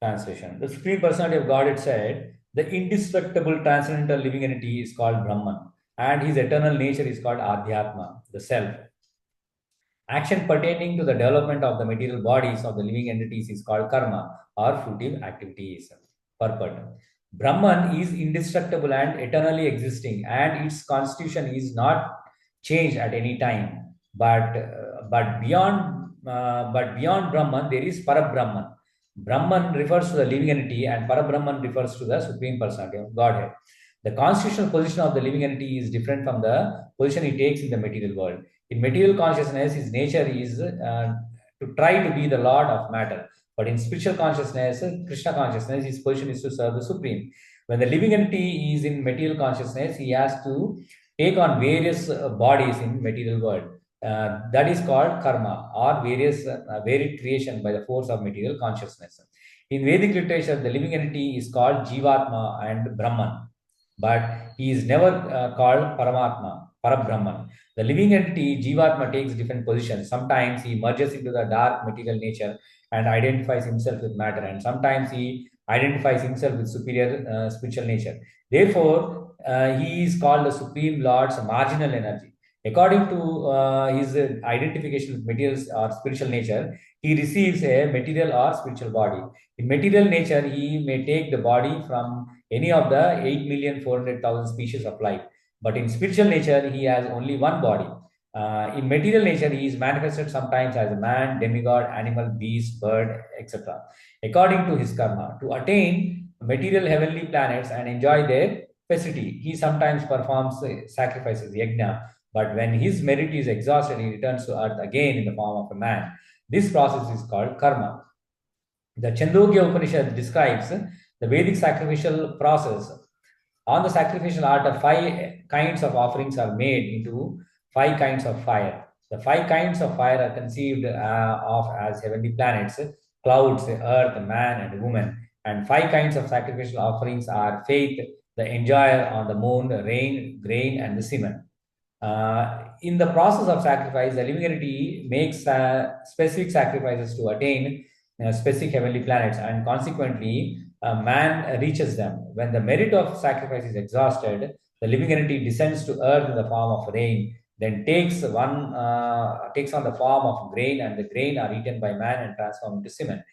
Translation: The Supreme Personality of Godhead said, the indestructible transcendental living entity is called Brahman, and his eternal nature is called Adhyatma, the self. Action pertaining to the development of the material bodies of the living entities is called karma or fruitive activities. Purport. Brahman is indestructible and eternally existing, and its constitution is not changed at any time. But beyond Brahman, there is Parabrahman. Brahman refers to the living entity, and Parabrahman refers to the supreme personality of Godhead. The constitutional position of the living entity is different from the position he takes in the material world. In material consciousness, his nature is to try to be the lord of matter. But in spiritual consciousness, Krishna consciousness, his position is to serve the supreme. When the living entity is in material consciousness, he has to take on various bodies in material world. That is called karma or varied creation by the force of material consciousness. In Vedic literature, the living entity is called Jivatma and Brahman, but he is never called Paramatma, Parabrahman. The living entity, Jivatma, takes different positions. Sometimes he merges into the dark material nature and identifies himself with matter, and sometimes he identifies himself with superior spiritual nature. Therefore, he is called the Supreme Lord's marginal energy. According to his identification with material or spiritual nature, he receives a material or spiritual body. In material nature, he may take the body from any of the 8,400,000 species of life. But in spiritual nature, he has only one body. In material nature, he is manifested sometimes as a man, demigod, animal, beast, bird, etc. According to his karma, to attain material heavenly planets and enjoy their festivity, he sometimes performs sacrifices, yajna. But when his merit is exhausted, he returns to earth again in the form of a man. This process is called karma. The Chandogya Upanishad describes the Vedic sacrificial process. On the sacrificial altar, 5 kinds of offerings are made into 5 kinds of fire. The 5 kinds of fire are conceived of as heavenly planets, clouds, earth, man, and woman. And 5 kinds of sacrificial offerings are faith, the enjoyer on the moon, rain, grain, and the semen. In the process of sacrifice, the living entity makes specific sacrifices to attain specific heavenly planets, and consequently, man reaches them. When the merit of sacrifice is exhausted, the living entity descends to earth in the form of rain, then takes on the form of grain, and the grain are eaten by man and transformed into semen,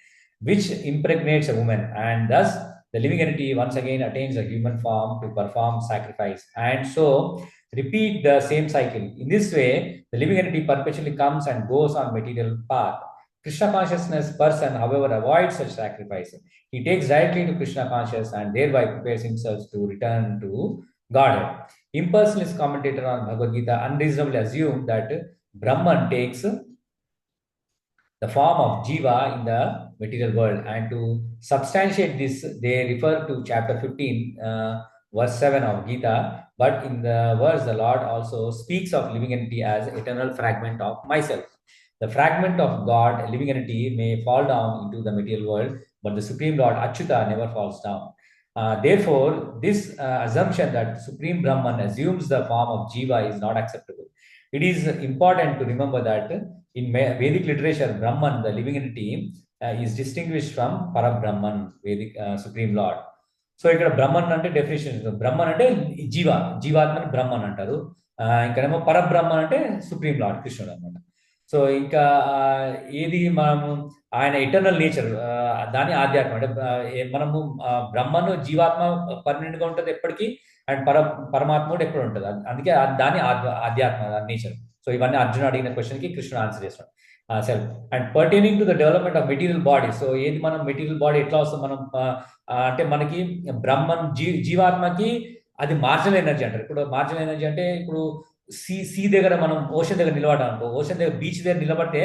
which impregnates a woman, and thus the living entity once again attains a human form to perform sacrifice, and so repeat the same cycle. In this way, the living entity perpetually comes and goes on material path. Krishna consciousness person, however, avoids such sacrifice. He takes directly to Krishna conscious and thereby prepares himself to return to Godhead. Impersonalist commentator on Bhagavad Gita unreasonably assume that Brahman takes the form of Jiva in the material world, and to substantiate this, they refer to chapter 15, verse 7 of Gita. But in the verse, the Lord also speaks of living entity as eternal fragment of myself. The fragment of God, a living entity, may fall down into the material world, but the Supreme Lord, Achyuta, never falls down. Therefore, this assumption that Supreme Brahman assumes the form of Jiva is not acceptable. It is important to remember that in Vedic literature, Brahman, the living entity, is distinguished from Parabrahman, Vedic Supreme Lord. So ఇక్కడ బ్రహ్మన్ అంటే definition, Brahman అంటే జీవాత్మని బ్రహ్మన్ అంటారు. ఇక్కడేమో పరబ్రహ్మన్ అంటే supreme lord కృష్ణుడు అనమాట. So ఇంకా ఏది మనము ఆయన ఇటర్నల్ నేచర్, దాని ఆధ్యాత్మ అంటే మనము బ్రహ్మను జీవాత్మ పర్మనెంట్గా ఉంటుంది ఎప్పటికీ, అండ్ పరమాత్ముడు ఎప్పుడు ఉంటుంది, అందుకే దాని ఆధ్యాత్మ నేచర్. సో ఇవన్నీ అర్జున్ అడిగిన క్వశ్చన్కి కృష్ణుడు ఆన్సర్ చేస్తాడు. Self and pertaining to the development of material body. So ఏది మనం మెటీరియల్ బాడీ ఎట్లా వస్తుంది, మనం అంటే మనకి బ్రహ్మన్ జీవాత్మకి అది మార్జినల్ ఎనర్జీ అంటారు. ఇప్పుడు మార్జినల్ ఎనర్జీ అంటే ఇప్పుడు సీ దగ్గర మనం ఓషన్ దగ్గర నిలబడ్డాం అనుకో, ఓషన్ దగ్గర బీచ్ దగ్గర నిలబడితే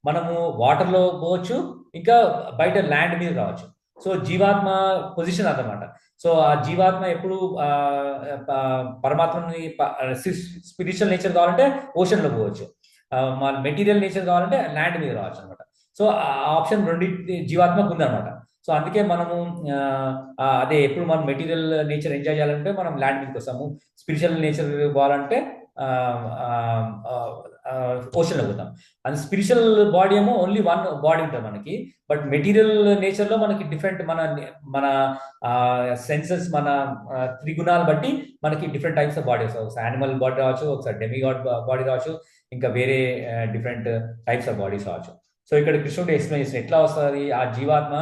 మనము వాటర్లో పోవచ్చు, ఇంకా బయట ల్యాండ్ మీద రావచ్చు. సో జీవాత్మ పొజిషన్ అదనమాట. సో ఆ జీవాత్మ ఎప్పుడు పరమాత్మని స్పిరిచువల్ నేచర్ కావాలంటే ఓషన్లో పోవచ్చు, మెటీరియల్ నేచర్ కావాలంటే ల్యాండ్ మీద రావచ్చు అనమాట. సో ఆ ఆప్షన్ రెండింటి జీవాత్మకు ఉందన్నమాట. సో అందుకే మనము అదే ఎప్పుడు మనం మెటీరియల్ నేచర్ ఎంజాయ్ చేయాలంటే మనం ల్యాండ్ మీదకి వస్తాము, స్పిరిచువల్ నేచర్ పోవాలంటే ఓషన్లో పోతాం. అండ్ స్పిరిచువల్ బాడీ ఏమో ఓన్లీ వన్ బాడీ ఉంటుంది మనకి. బట్ మెటీరియల్ నేచర్లో మనకి డిఫరెంట్ మన సెన్సెస్, మన త్రిగుణాలు బట్టి మనకి డిఫరెంట్ టైప్స్ ఆఫ్ బాడీస్, ఒకసారి యానిమల్ బాడీ రావచ్చు, ఒకసారి డెమిగాడ్ బాడీ రావచ్చు, ఇంకా వేరే డిఫరెంట్ టైప్స్ ఆఫ్ బాడీస్ రావచ్చు. సో ఇక్కడ కృష్ణుడు ఎక్స్ప్లెయిన్ చేసిన ఎట్లా వస్తుంది ఆ జీవాత్మ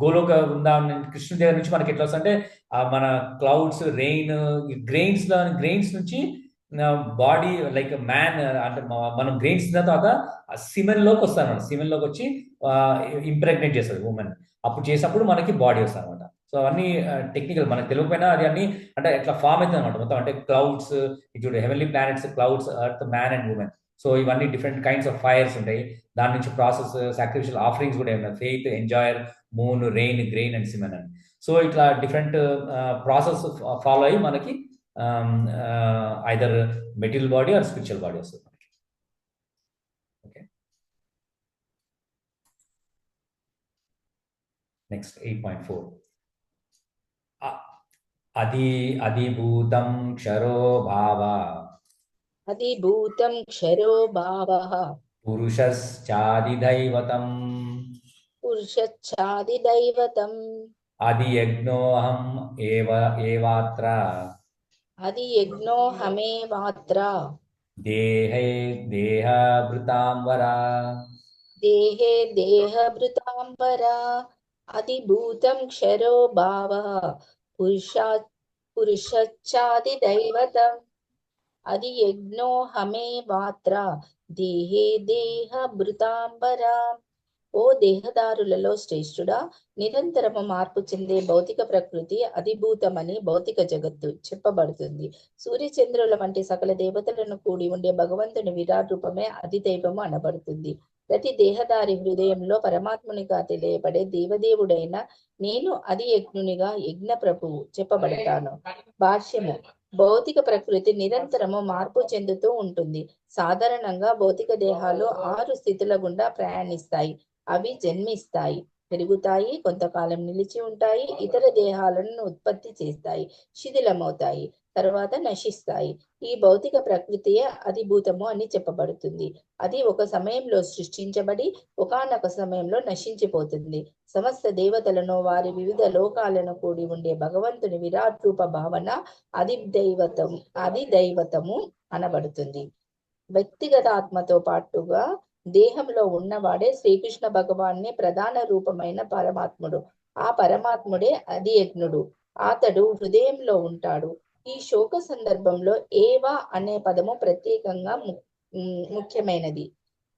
గోలోక వృందావనం కృష్ణుడి దగ్గర నుంచి మనకి ఎట్లా వస్తుంది అంటే మన క్లౌడ్స్, రెయిన్, గ్రెయిన్స్ నుంచి బాడీ లైక్ మ్యాన్ అంటే మనం గ్రెయిన్స్ తర్వాత సిమెన్ లోకి వస్తాం. సిమెన్ లోకి వచ్చి ఇంప్రెగ్నేట్ చేస్తుంది ఉమెన్. అప్పుడు చేసినప్పుడు మనకి బాడీ వస్తుంది అనమాట. సో అవన్నీ టెక్నికల్, మనకు తెలియకపోయినా అది అన్ని అంటే ఎట్లా ఫామ్ అవుతుంది అనమాట మొత్తం. అంటే క్లౌడ్స్, చూడు heavenly planets, clouds, earth, man and women. So ఇవన్నీ డిఫరెంట్ కైండ్స్ ఆఫ్ ఫైర్స్ ఉంటాయి. దాని నుంచి ప్రాసెస్ సాక్రిఫిషియల్ ఆఫరింగ్స్ కూడా ఏమన్నా faith, enjoyer, moon, rain, grain and semen అని. సో ఇట్లా డిఫరెంట్ ప్రాసెస్ ఫాలో అయ్యి మనకి either material body or spiritual body వస్తుంది మనకి. ఓకే, నెక్స్ట్ 8.4 అధిభూతం క్షరో భావ అధిభూతం క్షరో భావః పురుషశ్చాదిదైవతం పురుషచ్ఛాదిదైవతం అధియజ్ఞోహం ఏవాత్ర అధియజ్ఞోహమేవాత్ర దేహభృతాం వరా దేహే దేహభృతాంబరా అధిభూతం క్షరో భావః పురుషచ్ఛాదిదైవతం అధియజ్ఞోహమేవాత్ర దేహే దేహభృతాంబరా. ఓ దేహదారులలో శ్రేష్ఠుడా, నిరంతరము మార్పు చెందే భౌతిక ప్రకృతి అధిభూతమని భౌతిక జగత్తు చెప్పబడుతుంది. సూర్యచంద్రుల వంటి సకల దేవతలను కూడి ఉండే భగవంతుని విరాట్ రూపమే అధిదైవము అనబడుతుంది. ప్రతి దేహదారి హృదయంలో పరమాత్మునిగా తెలియబడే దేవదేవుడైన నేను అధియజ్ఞునిగా యజ్ఞ ప్రభువు చెప్పబడతాను. భాష్యము. భౌతిక ప్రకృతి నిరంతరము మార్పు చెందుతూ ఉంటుంది. సాధారణంగా భౌతిక దేహాలు 6 స్థితుల గుండా ప్రయాణిస్తాయి. అవి జన్మిస్తాయి, పెరుగుతాయి, కొంతకాలం నిలిచి ఉంటాయి, ఇతర దేహాలను ఉత్పత్తి చేస్తాయి, శిథిలమవుతాయి, తర్వాత నశిస్తాయి. ఈ భౌతిక ప్రకృతియే అధిభూతము అని చెప్పబడుతుంది. అది ఒక సమయంలో సృష్టించబడి ఒకానొక సమయంలో నశించిపోతుంది. సమస్త దేవతలను, వారి వివిధ లోకాలను కూడి ఉండే భగవంతుని విరాట్ రూప భావన అధిదైవతము అనబడుతుంది. వ్యక్తిగత ఆత్మతో పాటుగా దేహంలో ఉన్నవాడే శ్రీకృష్ణ భగవాన్ని ప్రధాన రూపమైన పరమాత్ముడు. ఆ పరమాత్ముడే అధియజ్ఞుడు. అతడు హృదయంలో ఉంటాడు. ఈ శోక సందర్భంలో ఏవా అనే పదము ప్రత్యేకంగా ముఖ్యమైనది.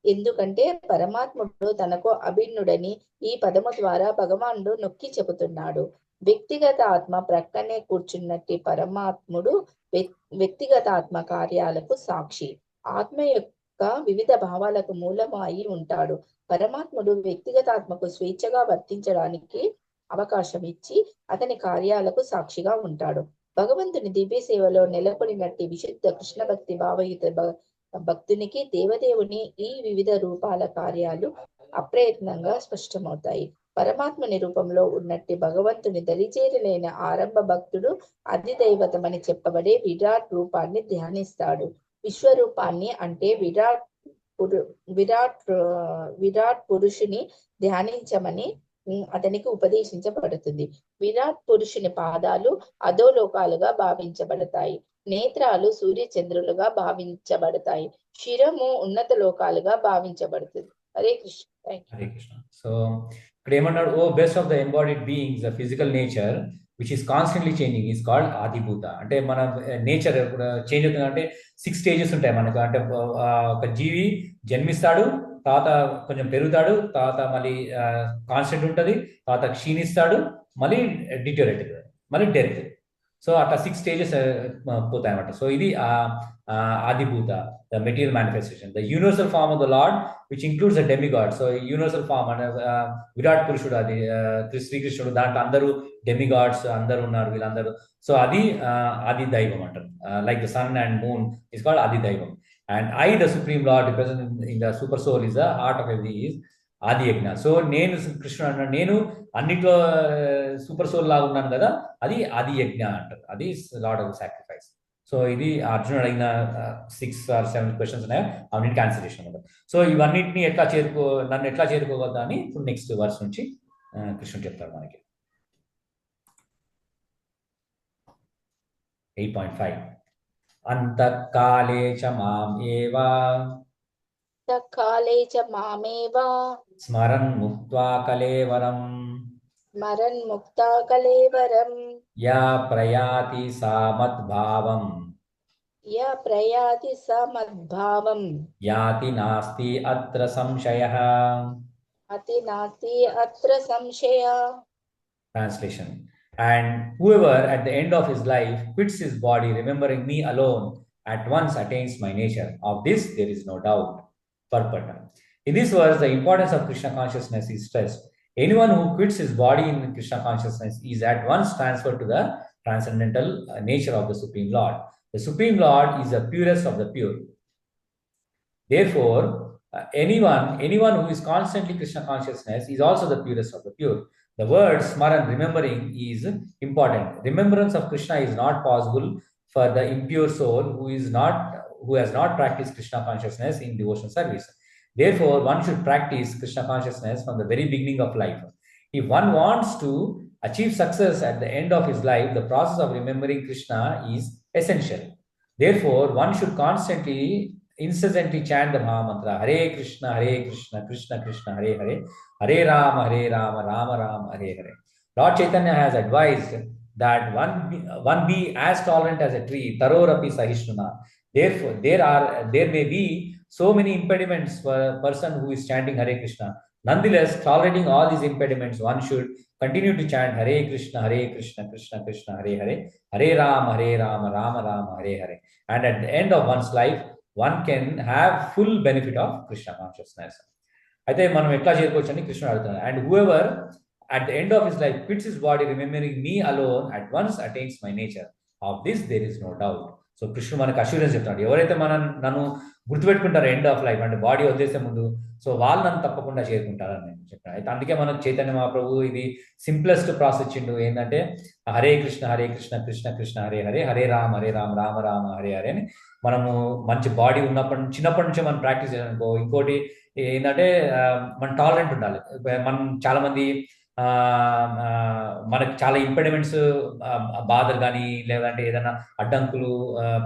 ఎందుకంటే పరమాత్ముడు తనకు అభిన్నుడని ఈ పదము ద్వారా భగవానుడు నొక్కి చెబుతున్నాడు. వ్యక్తిగత ఆత్మ ప్రక్కనే కూర్చున్నట్టి పరమాత్ముడు వ్యక్తిగత ఆత్మ కార్యాలకు సాక్షి. ఆత్మ యొక్క వివిధ భావాలకు మూలము అయి ఉంటాడు. పరమాత్ముడు వ్యక్తిగత ఆత్మకు స్వేచ్ఛగా వర్తించడానికి అవకాశం ఇచ్చి అతని కార్యాలకు సాక్షిగా ఉంటాడు. భగవంతుని దివ్య సేవలో నెలకొనినట్టి విశుద్ధ కృష్ణ భక్తి భావయుత భక్తునికి దేవదేవుని ఈ వివిధ రూపాల కార్యాలు అప్రయత్నంగా స్పష్టమవుతాయి. పరమాత్మని రూపంలో ఉన్నట్టి భగవంతుని దరిచేరలేని ఆరంభ భక్తుడు అధిదైవతమని చెప్పబడే విరాట్ రూపాన్ని ధ్యానిస్తాడు. విశ్వరూపాన్ని అంటే విరాట్ పురుషుని ధ్యానించమని అతనికి ఉపదేశించబడుతుంది. విరాట్ పురుషుని పాదాలు అధోలోకాలుగా భావించబడతాయి. నేత్రాలు సూర్యచంద్రులుగా భావించబడతాయి. శిరము ఉన్నత లోకాలుగా భావించబడుతుంది. హరే కృష్ణ. హరే కృష్ణ. సో ఇక్కడ ఏమన్నాడు, O best of the embodied beings, the physical nature which is constantly changing is called adhibhuta. అంటే మన నేచర్ చేంజ్ అవుతుంది. అంటే 6 స్టేజెస్ ఉంటాయి మనకు. అంటే ఒక జీవి జన్మిస్తాడు, తర్వాత కొంచెం పెరుగుతాడు, తర్వాత మళ్ళీ కాన్స్టెంట్ ఉంటుంది, తర్వాత క్షీణిస్తాడు, మళ్ళీ డిటోరేట్ అవుతుంది, మళ్ళీ డెత్. సో అట్లా 6 స్టేజెస్ పోతాయి అనమాట. సో ఇది adhibhuta, the material manifestation, the universal form of the lord which includes the demigod. So universal form అంటే విరాట్ పురుషుడు, అది శ్రీకృష్ణుడు, దాంట్లో అందరూ డెమిగాడ్స్ అందరూ ఉన్నారు వీళ్ళందరూ. సో అది దైవం అంటారు. Like the sun and moon is called అది దైవం. And I the supreme lord represent in the super soul is the heart of every is ఆది యజ్ఞ. సో నేను కృష్ణుడు అన్నాడు, నేను అన్నిట్లో సూపర్ సోల్ లాగా ఉన్నాను కదా, అది ఆది యజ్ఞ అంటారు. అది లార్డ్ ఆఫ్ సాక్రిఫైస్. సో ఇది అర్జునుడు అడిగిన 6 or 7 క్వశ్చన్స్ ఉన్నాయి, అవన్నిటికి ఆన్సర్ చేసిన అనమాట. సో ఇవన్నిటిని నన్ను ఎట్లా చేరుకోగలదా అని ఇప్పుడు నెక్స్ట్ వర్స్ నుంచి కృష్ణుడు చెప్తాడు మనకి. 8.5 అంతఃకాలే చ మాం ఏవా కాలే చ మామేవా స్మరన్ ముక్త్వా కలేవరం స్మరన్ముక్తా కలేవరం యా ప్రయాతి సా మద్భావం యా ప్రయాతి స మద్భావం యాతి నాస్తి అత్ర సంశయః. అతి నాస్తి అత్ర సంశయ. Translation. And whoever at the end of his life quits his body, remembering me alone, at once attains my nature. Of this there is no doubt. Purport. In this verse, the importance of Krishna consciousness is stressed. Anyone who quits his body in Krishna consciousness is at once transferred to the transcendental nature of the Supreme Lord. The Supreme Lord is the purest of the pure. Therefore, anyone who is constantly Krishna consciousness is also the purest of the pure. The word smaran, remembering, is important. Remembrance of Krishna is not possible for the impure soul who has not practiced Krishna consciousness in devotional service. Therefore, one should practice Krishna consciousness from the very beginning of life. If one wants to achieve success at the end of his life, the process of remembering Krishna is essential. Therefore, one should constantly, incessantly chant the Maha Mantra, Hare Krishna, Krishna Krishna, Hare Hare, Hare Rama, Rama Rama, Hare Hare. Lord Chaitanya has advised that one be as tolerant as a tree, tarorapi sahishnuna. Therefore, there may be so many impediments for a person who is chanting Hare Krishna. Nonetheless, tolerating all these impediments, one should continue to chant Hare Krishna, Krishna Krishna, Hare Hare, Hare Rama, Rama Rama, Hare Hare. And at the end of one's life, one can have full benefit of Krishna consciousness. అయితే మనం ఎట్లా చేరుకోవచ్చు అని కృష్ణుడు అడుగుతున్నాడు. And whoever at the end of his life quits his body remembering me alone at once attains my nature. Of this there is no doubt. So కృష్ణుడు మనకు assurance చెప్తాడు, ఎవరైతే నన్ను గుర్తుపెట్టుకుంటారో ఎండ్ ఆఫ్ లైఫ్ అంటే బాడీ వదిలేసే ముందు, so వాళ్ళు నన్ను తప్పకుండా చేరుకుంటారని నేను చెప్పాను. అయితే అందుకే మనకు చైతన్య మహాప్రభు ఇది సింప్లెస్ట్ ప్రాసెస్ ఇచ్చిండు. ఏంటంటే హరే కృష్ణ కృష్ణ కృష్ణ హరే హరే, హరే రామ రామ రామ హరే హరే అని మనము మంచి బాడీ చిన్నప్పటి నుంచే మనం ప్రాక్టీస్ చేయాలనుకో. ఇంకోటి ఏంటంటే మనం టాలరెంట్ ఉండాలి. మనం చాలా మంది మనకి చాలా ఇంపెడిమెంట్స్, బాధలు కానీ లేదంటే ఏదైనా అడ్డంకులు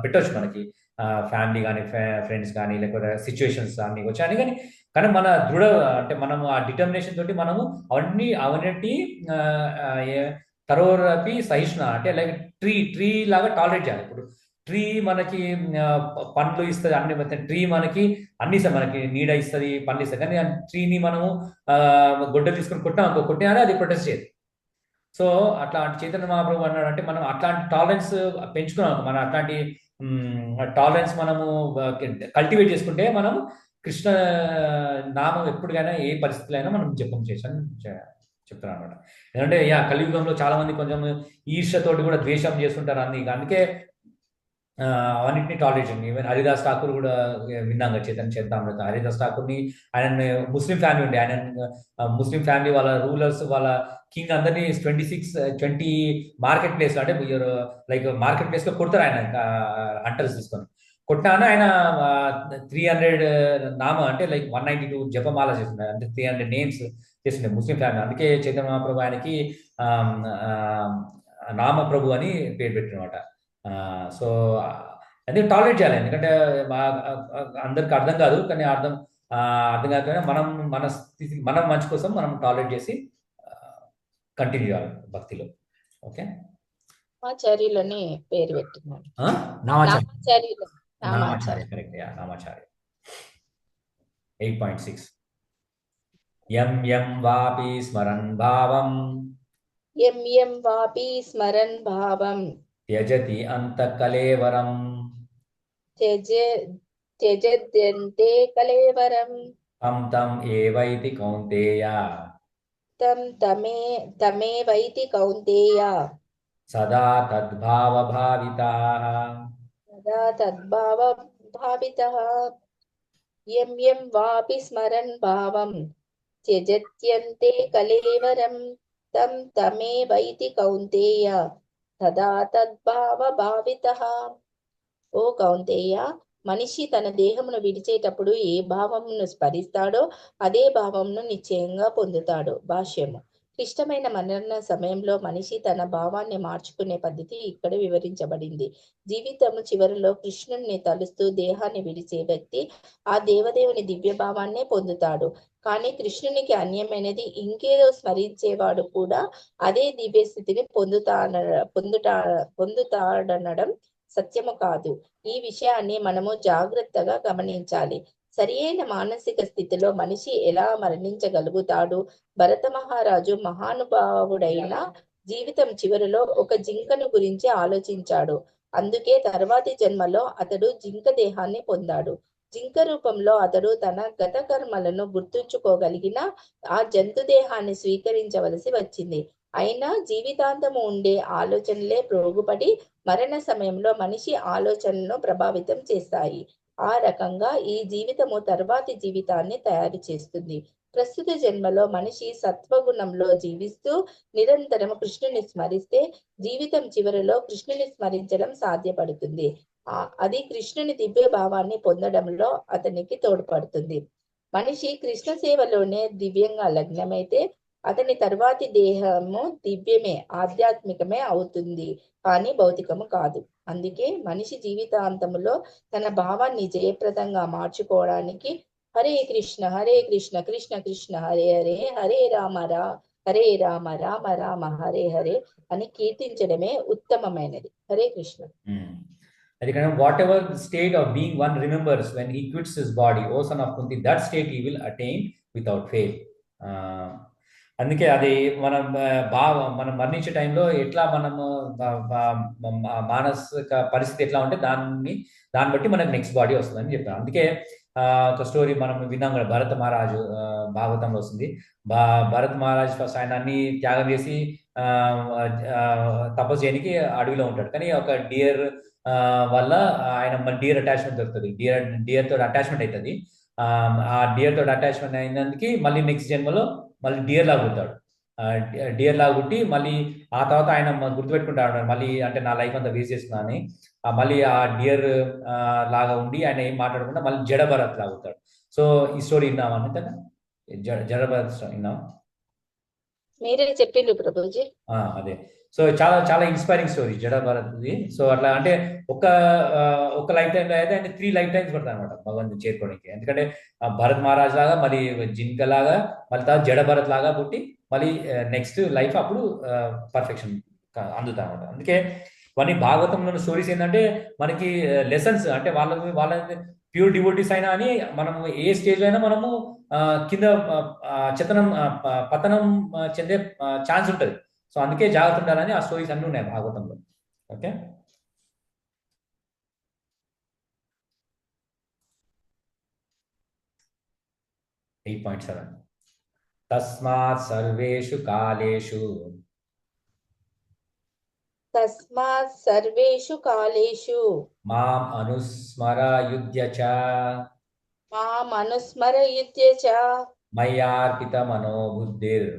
పెట్టవచ్చు మనకి, ఫ్యామిలీ కానీ ఫ్రెండ్స్ కానీ లేకపోతే సిచ్యువేషన్స్ అన్ని వచ్చాయని కానీ మన అంటే మనము ఆ డిటర్మినేషన్ తోటి మనము అవన్నీ తరోరపి సహిష్ణ అంటే లైక్ ట్రీ లాగా టాలరేట్ చేయాలి. ఇప్పుడు ట్రీ మనకి పండ్లు ఇస్తుంది, అన్ని ట్రీ మనకి అన్ని మనకి నీడ ఇస్తుంది, పండ్లు ఇస్తుంది. కానీ ట్రీని మనము గొడ్డ తీసుకొని కొట్టినా అది ప్రొటెస్ట్ చేయదు. సో అట్లాంటి చైతన్య మహాప్రభు అన్నాడు అంటే మనం అట్లాంటి టాలరెన్స్ పెంచుకున్నాం, మనం అట్లాంటి టాలరెన్స్ మనము కల్టివేట్ చేసుకుంటే మనం కృష్ణ నామం ఎప్పుడుకైనా ఏ పరిస్థితుల్లో అయినా మనం జపం చేసాను చెప్తున్నాను అనమాట. ఎందుకంటే కలియుగంలో చాలా మంది కొంచెం ఈర్ష్యతోటి కూడా ద్వేషం చేస్తుంటారు అందుకే అవన్నింటినీ టాలరేట్ చేయండి. ఈవెన్ హరిదాస్ ఠాకూర్ కూడా విన్నాం కదా, చైతన్య చరితామృత. హరిదాస్ ఠాకూర్ని ఆయన ముస్లిం ఫ్యామిలీ ఉండే, ఆయన ముస్లిం ఫ్యామిలీ వాళ్ళ రూలర్స్ వాళ్ళ కింగ్ అందరినీ 20 మార్కెట్ ప్లేస్ అంటే లైక్ మార్కెట్ ప్లేస్ లో కొడతారు ఆయన హంటర్స్ తీసుకొని. కొట్టినా ఆయన 300 నామ అంటే లైక్ 192 జపమాల చేస్తుండే, అంటే 300 నేమ్స్ చేస్తుండే ముస్లిం ఫ్యామిలీ. అందుకే చైతన్య మహాప్రభు ఆయనకి నామ ప్రభు అని పేరు పెట్టినమాట. సో అదే టాలరేట్ చేయాలి, ఎందుకంటే అందరికి అర్థం కాదు, కానీ అర్థం కాకపోయినా మన స్థితి మన మంచి కోసం మనం టాలరేట్ చేసి కంటిన్యూ చేయాలి భక్తిలో. ఓకే, నామాచార్యులని పేరు పెట్టినాడు. నామాచార్య కరెక్ట్, నామాచార్య. 8.6 యం వాపి స్మరన్ భావం త్యజతి అంతఃకలేవరం త్యజత్యంతే కలేవరం తం ఏవైతి కౌంతేయ తమేవైతి కౌంతేయ సదా తద్భావభావితాః యం వాపి స్మరన్ భావం త్యజత్యంతే కలేవరం తమేవైతి కౌంతేయ తదా తద్భావభావితః. ఓ కౌంతేయ, మనిషి తన దేహమును విడిచేటప్పుడు ఏ భావమును స్మరిస్తాడో అదే భావమును నిశ్చయంగా పొందుతాడు. భాష్యము. క్లిష్టమైన మరణ సమయంలో మనిషి తన భావాన్ని మార్చుకునే పద్ధతి ఇక్కడ వివరించబడింది. జీవితము చివరిలో కృష్ణుణ్ణి తలుస్తూ దేహాన్ని విడిచే వ్యక్తి ఆ దేవదేవుని దివ్య భావాన్నే పొందుతాడు. కానీ కృష్ణునికి అన్యమైనది ఇంకేదో స్మరించేవాడు కూడా అదే దివ్య స్థితిని పొందుతాడనడం సత్యము కాదు. ఈ విషయాన్ని మనము జాగ్రత్తగా గమనించాలి. సరియైన మానసిక స్థితిలో మనిషి ఎలా మరణించగలుగుతాడు? భరత మహారాజు మహానుభావుడైన జీవితం చివరిలో ఒక జింకను గురించి ఆలోచించాడు. అందుకే తర్వాతి జన్మలో అతడు జింక దేహాన్ని పొందాడు. జింక రూపంలో అతడు తన గత కర్మలను గుర్తుంచుకోగలిగిన ఆ జంతు దేహాన్ని స్వీకరించవలసి వచ్చింది. అయినా జీవితాంతము ఉండే ఆలోచనలే ప్రోగుపడి మరణ సమయంలో మనిషి ఆలోచనలను ప్రభావితం చేస్తాయి. ఆ రకంగా ఈ జీవితము తర్వాతి జీవితాన్ని తయారు చేస్తుంది. ప్రస్తుత జన్మలో మనిషి సత్వగుణంలో జీవిస్తూ నిరంతరం కృష్ణుని స్మరిస్తే జీవితం చివరిలో కృష్ణుని స్మరించడం సాధ్యపడుతుంది. అది కృష్ణుని దివ్య భావాన్ని పొందడంలో అతనికి తోడ్పడుతుంది. మనిషి కృష్ణ సేవలోనే దివ్యంగా లగ్నమైతే అతని తర్వాతి దేహము దివ్యమే, ఆధ్యాత్మికమే అవుతుంది, కానీ భౌతికము కాదు. అందుకే మనిషి జీవితాంతములో తన భావాన్ని జయప్రదంగా మార్చుకోవడానికి హరే కృష్ణ కృష్ణ కృష్ణ హరే హరే హరే రామ రామ రామ హరే హరే అని కీర్తించడమే ఉత్తమమైనది. హరే కృష్ణ. అది కానీ whatever state of being one remembers when he quits his body, O son of Kunti, that state he will attain without fail. అందుకే అది మనం మరణించే టైంలో ఎట్లా మనము మానసిక పరిస్థితి ఎట్లా ఉంటే దాన్ని బట్టి మనకు నెక్స్ట్ బాడీ వస్తుందని చెప్పాను. అందుకే ఒక స్టోరీ మనం విన్నాం కూడా, భరత మహారాజు భాగవతంలో వస్తుంది. భరత్ మహారాజ్ ఫస్ట్ ఆయన అన్ని త్యాగం చేసి తపస్సు చేయడానికి అడవిలో ఉంటాడు. కానీ ఒక డియర్ వల్ల ఆయన డియర్ అటాచ్మెంట్ దొరుకుతుంది. డియర్ తోటి అటాచ్మెంట్ అవుతుంది. ఆ డియర్ తోటి అటాచ్మెంట్ అయినందుకు మళ్ళీ నెక్స్ట్ జన్మలో మళ్ళీ డియర్ లాగా పుడతాడు. డియర్ లాగా పుట్టి మళ్ళీ ఆ తర్వాత ఆయన గుర్తుపెట్టుకుంటాడు, మళ్ళీ అంటే నా లైఫ్ అంతా వేస్ట్ చేస్తున్నా అని. మళ్ళీ ఆ డియర్ లాగా ఉండి ఆయన ఏం మాట్లాడకుండా మళ్ళీ జడభరత్ లాగా అవుతాడు. సో ఈ స్టోరీ విన్నామని కదా, జడభరత్ విన్నాం, మీరే చెప్పిండ్రు ప్రభుజీ. అదే. సో చాలా చాలా ఇన్స్పైరింగ్ స్టోరీ జడభరత్ది. సో అట్లా అంటే ఒక లైఫ్ టైంలో అయితే ఆయన 3 లైఫ్ టైమ్స్ పడతాయి అనమాట భగవంతుని చేరుకోవడానికి. ఎందుకంటే భరత్ మహారాజ్ లాగా, మళ్ళీ జింక లాగా, మళ్ళీ తర్వాత జడభరత్ లాగా పుట్టి మళ్ళీ నెక్స్ట్ లైఫ్ అప్పుడు పర్ఫెక్షన్ అందుతాయి అనమాట. అందుకే ఇవన్నీ భాగవతంలో స్టోరీస్ ఏంటంటే మనకి లెసన్స్, అంటే వాళ్ళ ప్యూర్ డివోటీస్ అయినా అని మనము ఏ స్టేజ్ అయినా మనము కింద పతనం చెందే ఛాన్స్ ఉంటుంది. సో అందుకే జాగ్రత్త ఉండాలని ఆ స్టోరీస్ అన్నీ ఉన్నాయి భాగవతంలో. ఓకే, 8.7 తస్మాత్ సర్వేషు కాలేషు మాం అనుస్మరయుధ్య చ మయ్యార్పిత మనోబుద్ధిర్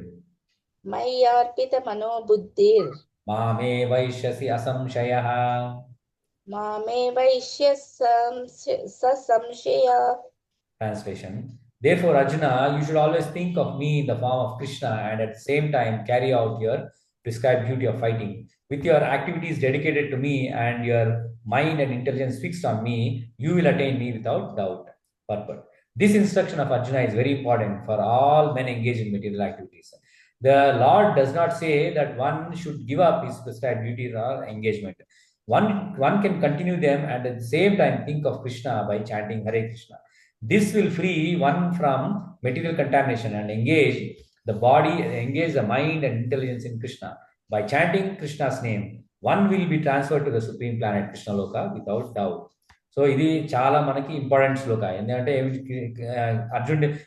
మామే వైష్యసి అసంశయః Translation. Therefore, Arjuna, you should always think of me in the form of Krishna and at the same time carry out your prescribed duty of fighting. With your activities dedicated to me and your mind and intelligence fixed on me, you will attain me without doubt. Purport. This instruction of Arjuna is very important for all men engaged in material activities. The Lord does not say that one should give up his prescribed duties or engagement. One can continue them and at the same time think of Krishna by chanting Hare Krishna. This will free one from material contamination and engage the mind and intelligence in Krishna. By chanting Krishna's name, one will be transferred to the supreme planet Krishna Loka without doubt. So ఇది చాలా మనకి important శ్లోక. ఎందుకంటే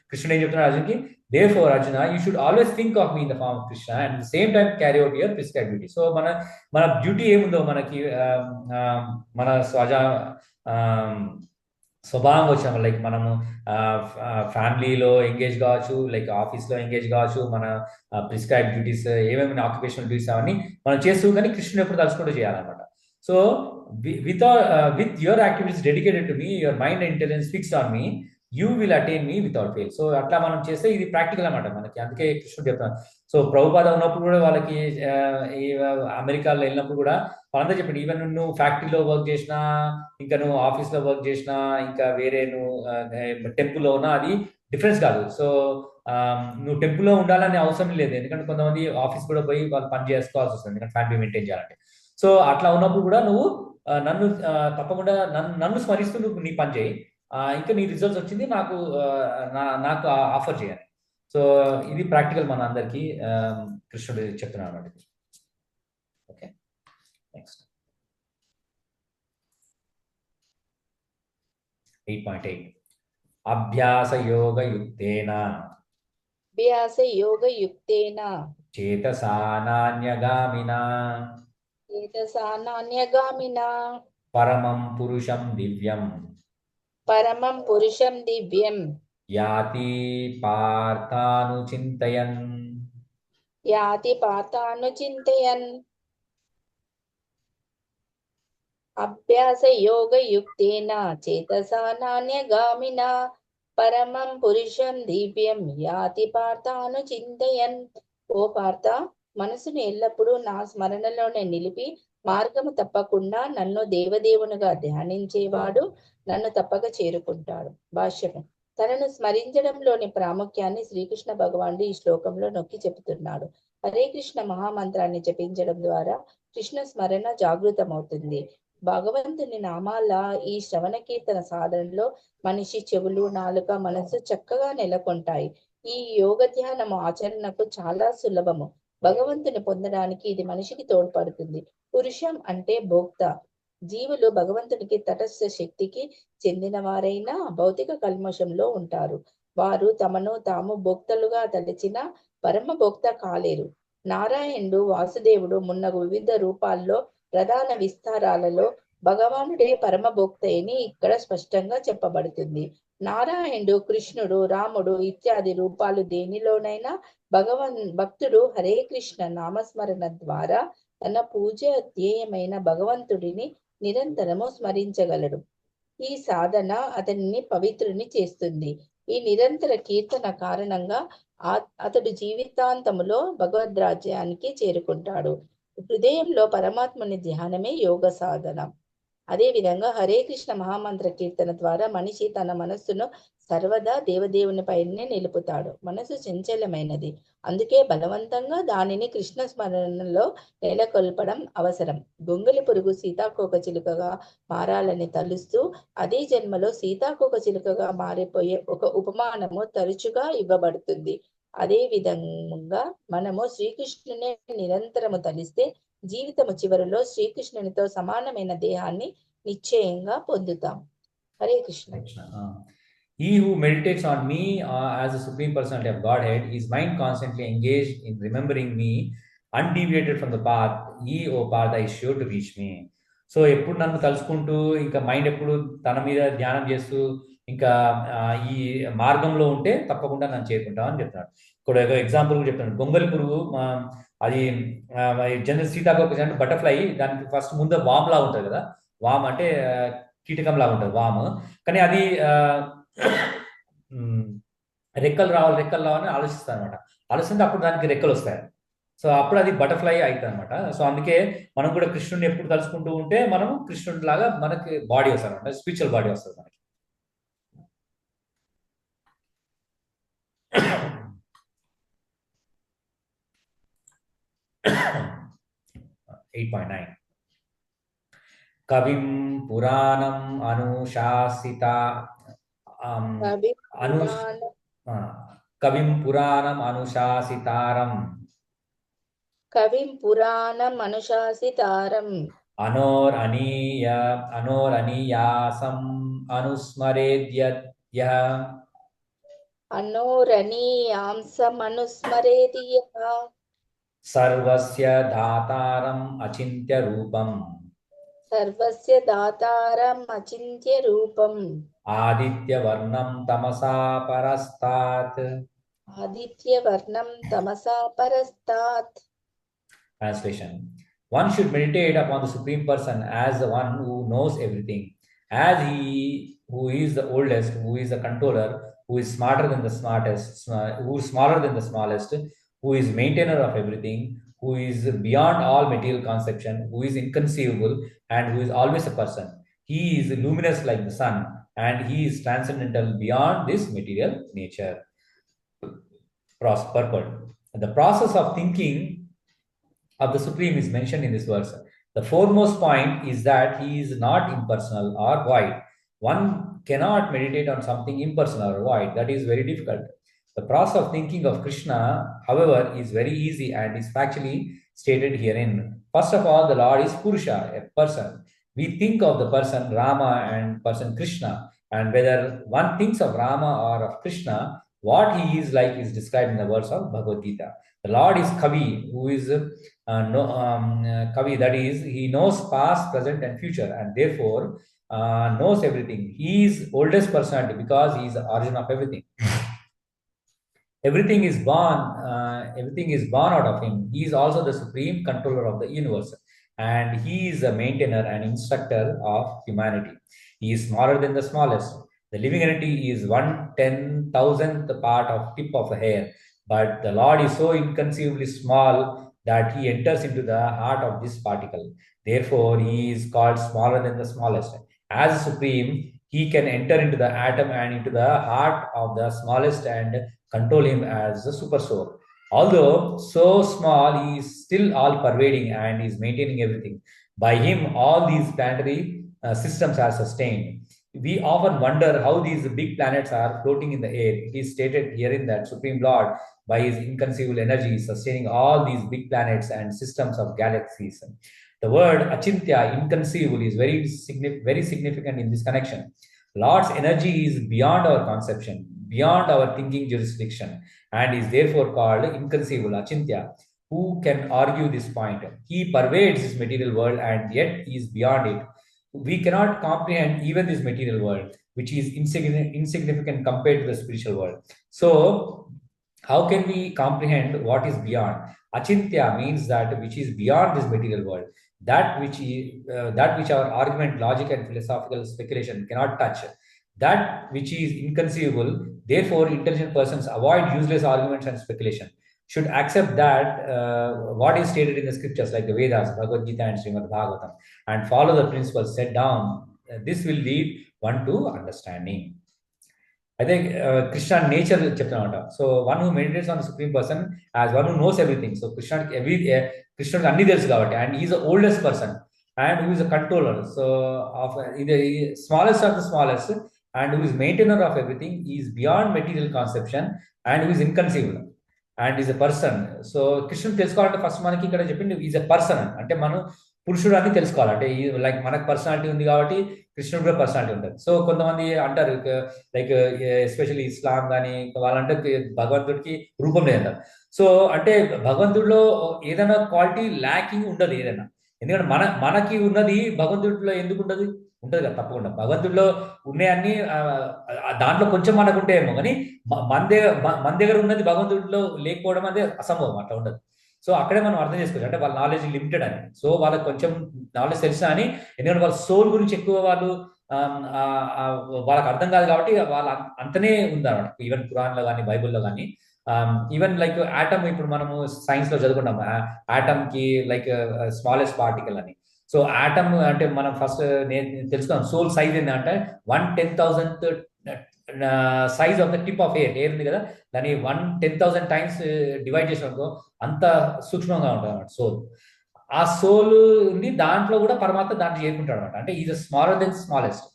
కృష్ణుడు ఏం చెప్తున్నాడు అర్జున్కి, therefore Arjuna, you should always think of me in the form of Krishna and at the same time carry out your prescribed duty. So మన duty ఏముందో మనకి మన స్వభావంగా వచ్చాము, లైక్ మనము ఫ్యామిలీలో ఎంగేజ్ కావచ్చు, లైక్ ఆఫీస్లో ఎంగేజ్ కావచ్చు, మన ప్రిస్క్రైబ్ డ్యూటీస్ ఏమేమి ఆక్యుపేషనల్ డ్యూటీస్ అవన్నీ మనం చేస్తూ కానీ కృష్ణుడు ఎప్పుడు తలుచుకుంటూ చేయాలన్నమాట. So with your activities dedicated to me, your mind and intelligence fixed on me, you will attain me without fail. So అట్లా మనం చేస్తే ఇది ప్రాక్టికల్ అన్నమాట మనకి. అందుకే కృష్ణుడు చెప్తాను. సో ప్రభుపాద ఉన్నప్పుడు కూడా వాళ్ళకి ఈ అమెరికాలో వెళ్ళినప్పుడు కూడా వాళ్ళంతా చెప్పండి, ఈవెన్ నువ్వు ఫ్యాక్టరీలో వర్క్ చేసినా, ఇంకా నువ్వు ఆఫీస్లో వర్క్ చేసినా, ఇంకా వేరే నువ్వు టెంపుల్లో ఉన్నా, అది డిఫరెన్స్ కాదు. సో నువ్వు టెంపుల్లో ఉండాలనే అవసరం లేదు, ఎందుకంటే కొంతమంది ఆఫీస్ కూడా పోయి వాళ్ళు పని చేసుకోవాల్సి వస్తుంది, ఎందుకంటే ఫ్యామిలీ మెయింటైన్ చేయాలంటే. సో అట్లా ఉన్నప్పుడు కూడా నువ్వు నన్ను తప్పకుండా నన్ను స్మరిస్తూ నువ్వు నీ పని చేయి, ఇంకా నీ రిజల్ట్స్ వచ్చింది నాకు నాకు ఆఫర్ చేయాలి. సో ఇది ప్రాక్టికల్ మన అందరికీ కృష్ణుడు చెప్తున్నాడు అన్నమాట. ఓకే, నెక్స్ట్ 8.8 అభ్యాసయోగయుక్తేన అభ్యాసయోగయుక్తేన చేతసా నాన్యగామినా చేతసా నాన్యగామినా పరమం పురుషం దివ్యం పరమం పురుషం దివ్యం యాతి పార్థానుచింతయన్ యాతి పార్థానుచింతయన్. అభ్యాసయోగయుక్తేన చేతసా నాన్యగామినా పరమం పురుషం దివ్యం యాతి పార్థానుచింతయన్. ఓ పార్థ, మనసును ఎల్లప్పుడూ నా స్మరణలోనే నిలిపి మార్గము తప్పకుండా నన్ను దేవదేవునిగా ధ్యానించేవాడు నన్ను తప్పక చేరుకుంటాడు. భాష్యము. తనను స్మరించడంలోని ప్రాముఖ్యాన్ని శ్రీకృష్ణ భగవానుడు ఈ శ్లోకంలో నొక్కి చెబుతున్నాడు. హరే కృష్ణ మహామంత్రాన్ని జపించడం ద్వారా కృష్ణ స్మరణ జాగృతమవుతుంది. భగవంతుని నామాల ఈ శ్రవణ కీర్తన సాధనలో మనిషి చెవులు, నాలుక, మనసు చక్కగా నెలకొంటాయి. ఈ యోగ ధ్యానము ఆచరణకు చాలా సులభము. భగవంతుని పొందడానికి ఇది మనిషికి తోడ్పడుతుంది. పురుషం అంటే భోక్త. జీవులు భగవంతునికి తటస్థ శక్తికి చెందిన వారైనా భౌతిక కల్మషంలో ఉంటారు. వారు తమను తాము భోక్తలుగా తలచిన పరమ భోక్త కాలేరు. నారాయణుడు, వాసుదేవుడు మున్నగు వివిధ రూపాల్లో ప్రధాన విస్తారాలలో భగవానుడే పరమ భోక్తయని ఇక్కడ స్పష్టంగా చెప్పబడుతుంది. నారాయణుడు, కృష్ణుడు, రాముడు ఇత్యాది రూపాలు దేనిలోనైనా భక్తుడు హరే కృష్ణ నామస్మరణ ద్వారా తన పూజ ధ్యేయమైన భగవంతుడిని నిరంతరము స్మరించగలడు. ఈ సాధన అతనిని పవిత్రుని చేస్తుంది. ఈ నిరంతర కీర్తన కారణంగా అతడు జీవితాంతములో భగవద్రాజ్యానికి చేరుకుంటాడు. హృదయంలో పరమాత్మని ధ్యానమే యోగ సాధన. అదే విధంగా హరే కృష్ణ మహామంత్ర కీర్తన ద్వారా మనిషి తన మనస్సును సర్వదా దేవదేవుని పైనే నిలుపుతాడు. మనసు చంచలమైనది, అందుకే బలవంతంగా దానిని కృష్ణ స్మరణలో నెలకొల్పడం అవసరం. గొంగలి పురుగు సీతాకోక చిలుకగా మారాలని తలుస్తూ అదే జన్మలో సీతాకోక చిలుకగా మారిపోయే ఒక ఉపమానము తరచుగా ఇవ్వబడుతుంది. అదే విధంగా మనము శ్రీకృష్ణుని నిరంతరము తలిస్తే జీవితము చివరిలో శ్రీకృష్ణునితో సమానమైన దేహాన్ని నిశ్చయంగా పొందుతాం. Hare Krishna. He who meditates on me as a supreme personality of Godhead, his mind constantly engaged in remembering me, undeviated from the path, he, O Partha, is sure to reach me. So ఎప్పుడు నన్ను తలుచుకుంటూ ఇంకా mind ఎప్పుడు తన మీద ధ్యానం చేస్తూ ఇంకా ఈ మార్గంలో ఉంటే తప్పకుండా నన్ను చేరుకుంటామని చెప్తున్నాడు. ఇక్కడ ఒక ఎగ్జాంపుల్ కూడా చెప్తున్నాడు. గొంగలి పురుగు అది జనరల్ సీతాకోక బటర్ఫ్లై, దానికి ఫస్ట్ ముందు వామ్ లాగా ఉంటుంది కదా, వామ్ అంటే కీటకం లాగా ఉంటుంది వామ్, కానీ అది రెక్కలు రావాలని ఆలోచిస్తాను అనమాట. ఆలోచిస్తే అప్పుడు దానికి రెక్కలు వస్తాయి. సో అప్పుడు అది బటర్ఫ్లై అవుతుంది అనమాట. సో అందుకే మనం కూడా కృష్ణుడిని ఎప్పుడు తలుచుకుంటూ ఉంటే మనం కృష్ణుడి లాగా మనకి బాడీ వస్తుంది అనమాట, స్పిరిచువల్ బాడీ వస్తుంది మనకి. 8.9 కవిం పురాణం అనుశాసితారం అనోరణీయాసం అనుస్మరేది సర్వస్య దాతారం అచింత్య రూపం ఆదిత్యవర్ణం Tamasa పరస్తాత్. Translation. One should meditate upon the Supreme Person as the one who knows everything, as he who is the oldest, who is the controller, who is smarter than the smartest, who is smaller than the smallest, who is maintainer of everything, who is beyond all material conception, who is inconceivable, and who is always a person. He is luminous like the sun, and he is transcendental beyond this material nature. Purport. The process of thinking of the Supreme is mentioned in this verse. The foremost point is that he is not impersonal or void. One cannot meditate on something impersonal or void. That is very difficult. The process of thinking of Krishna, however, is very easy and is factually stated herein. First of all, the Lord is Purusha, a person. We think of the person Rama and person Krishna, and whether one thinks of Rama or of Krishna, what he is like is described in the verse of Bhagavad Gita. The Lord is Kavi, who is Kavi, that is, he knows past, present, and future, and therefore knows everything. He is oldest personality because he is the origin of everything. Everything is born out of him. He is also the supreme controller of the universe, and he is the maintainer and instructor of humanity. He is smaller than the smallest. The living entity is 1/10,000th part of tip of a hair, but the Lord is so inconceivably small that he enters into the heart of this particle. Therefore, he is called smaller than the smallest. As supreme, he can enter into the atom and into the heart of the smallest and control him as the super soul. Although so small, he is still all pervading and is maintaining everything. By him, all these planetary systems are sustained. We often wonder how these big planets are floating in the air. It is stated herein that Supreme Lord, by his inconceivable energy, is sustaining all these big planets and systems of galaxies. The word achintya, inconceivable, is very significant in this connection. Lord's energy is beyond our conception, beyond our thinking jurisdiction, and is therefore called inconceivable, achintya. Who can argue this point? He pervades this material world and yet he is beyond it. We cannot comprehend even this material world, which is insignificant compared to the spiritual world. So, how can we comprehend what is beyond? Achintya means that which is beyond this material world, that which our argument, logic, and philosophical speculation cannot touch, that which is inconceivable. Therefore, intelligent persons avoid useless arguments and speculation. Should accept that what is stated in the scriptures like the Vedas, Bhagavad Gita, and Srimad Bhagavatam, and follow the principles set down. This will lead one to understanding. I think Krishna nature చెప్తానమాట. So one who meditates on the supreme person as one who knows everything. So Krishna అన్ని తెలుసు కాబట్టి, and he is the oldest person and who is a controller. So of the smallest of the smallest and who is maintainer of everything. He is beyond material conception and who is inconceivable and is a person. So కృష్ణుడు తెలుసుకోవాలంటే first మనకి ఇక్కడ చెప్పింది is a person, అంటే మనం పురుషుడు అని తెలుసుకోవాలి. అంటే లైక్ మనకు పర్సనాలిటీ ఉంది కాబట్టి కృష్ణుడు కూడా పర్సనాలిటీ ఉంటుంది. సో కొంతమంది అంటారు లైక్ ఎస్పెషల్లీ ఇస్లాం కానీ వాళ్ళంటే భగవంతుడికి రూపం లేదంటారు. సో అంటే భగవంతుడిలో ఏదైనా క్వాలిటీ ల్యాకింగ్ ఉండదు ఏదైనా. ఎందుకంటే మనకి ఉన్నది భగవంతుడిలో ఎందుకు ఉండదు? ఉంటుంది కదా, తప్పకుండా. భగవంతుడిలో ఉన్నాయన్నీ దాంట్లో కొంచెం మనకు ఉంటాయేమో, కానీ మన దగ్గర ఉన్నది భగవంతుడిలో లేకపోవడం అనేది అసంభవం, అట్లా ఉండదు. సో అక్కడే మనం అర్థం చేసుకోవచ్చు, అంటే వాళ్ళ నాలెడ్జ్ లిమిటెడ్ అని. సో వాళ్ళకి కొంచెం నాలెడ్జ్ తెలిసినా అని, ఎందుకంటే వాళ్ళ సోల్ గురించి ఎక్కువ వాళ్ళకి అర్థం కాదు కాబట్టి వాళ్ళ అంతనే ఉందన్నమాట. ఈవెన్ ఖురాన్లో కానీ బైబుల్లో కానీ ఈవెన్ లైక్ ఆటమ్, ఇప్పుడు మనము సైన్స్ లో చదువుకుంటాం ఆటమ్ కి లైక్ స్మాలెస్ట్ పార్టికల్ అని. సో ఆటమ్ అంటే మనం ఫస్ట్ తెలుసుకున్నాం సోల్ సైజ్ ఏంటంటే 1/10,000th size of the tip of hair ఉంది కదా, దాన్ని 1/10,000 టైమ్స్ డివైడ్ చేసినప్పుడు అంత సూక్ష్మంగా ఉంటుంది అన్నమాట సోల్. ఆ సోల్ ఉంది, దాంట్లో కూడా పరమాత్మ దాంట్లో చేరుకుంటాడు అనమాట. అంటే is smaller than smallest.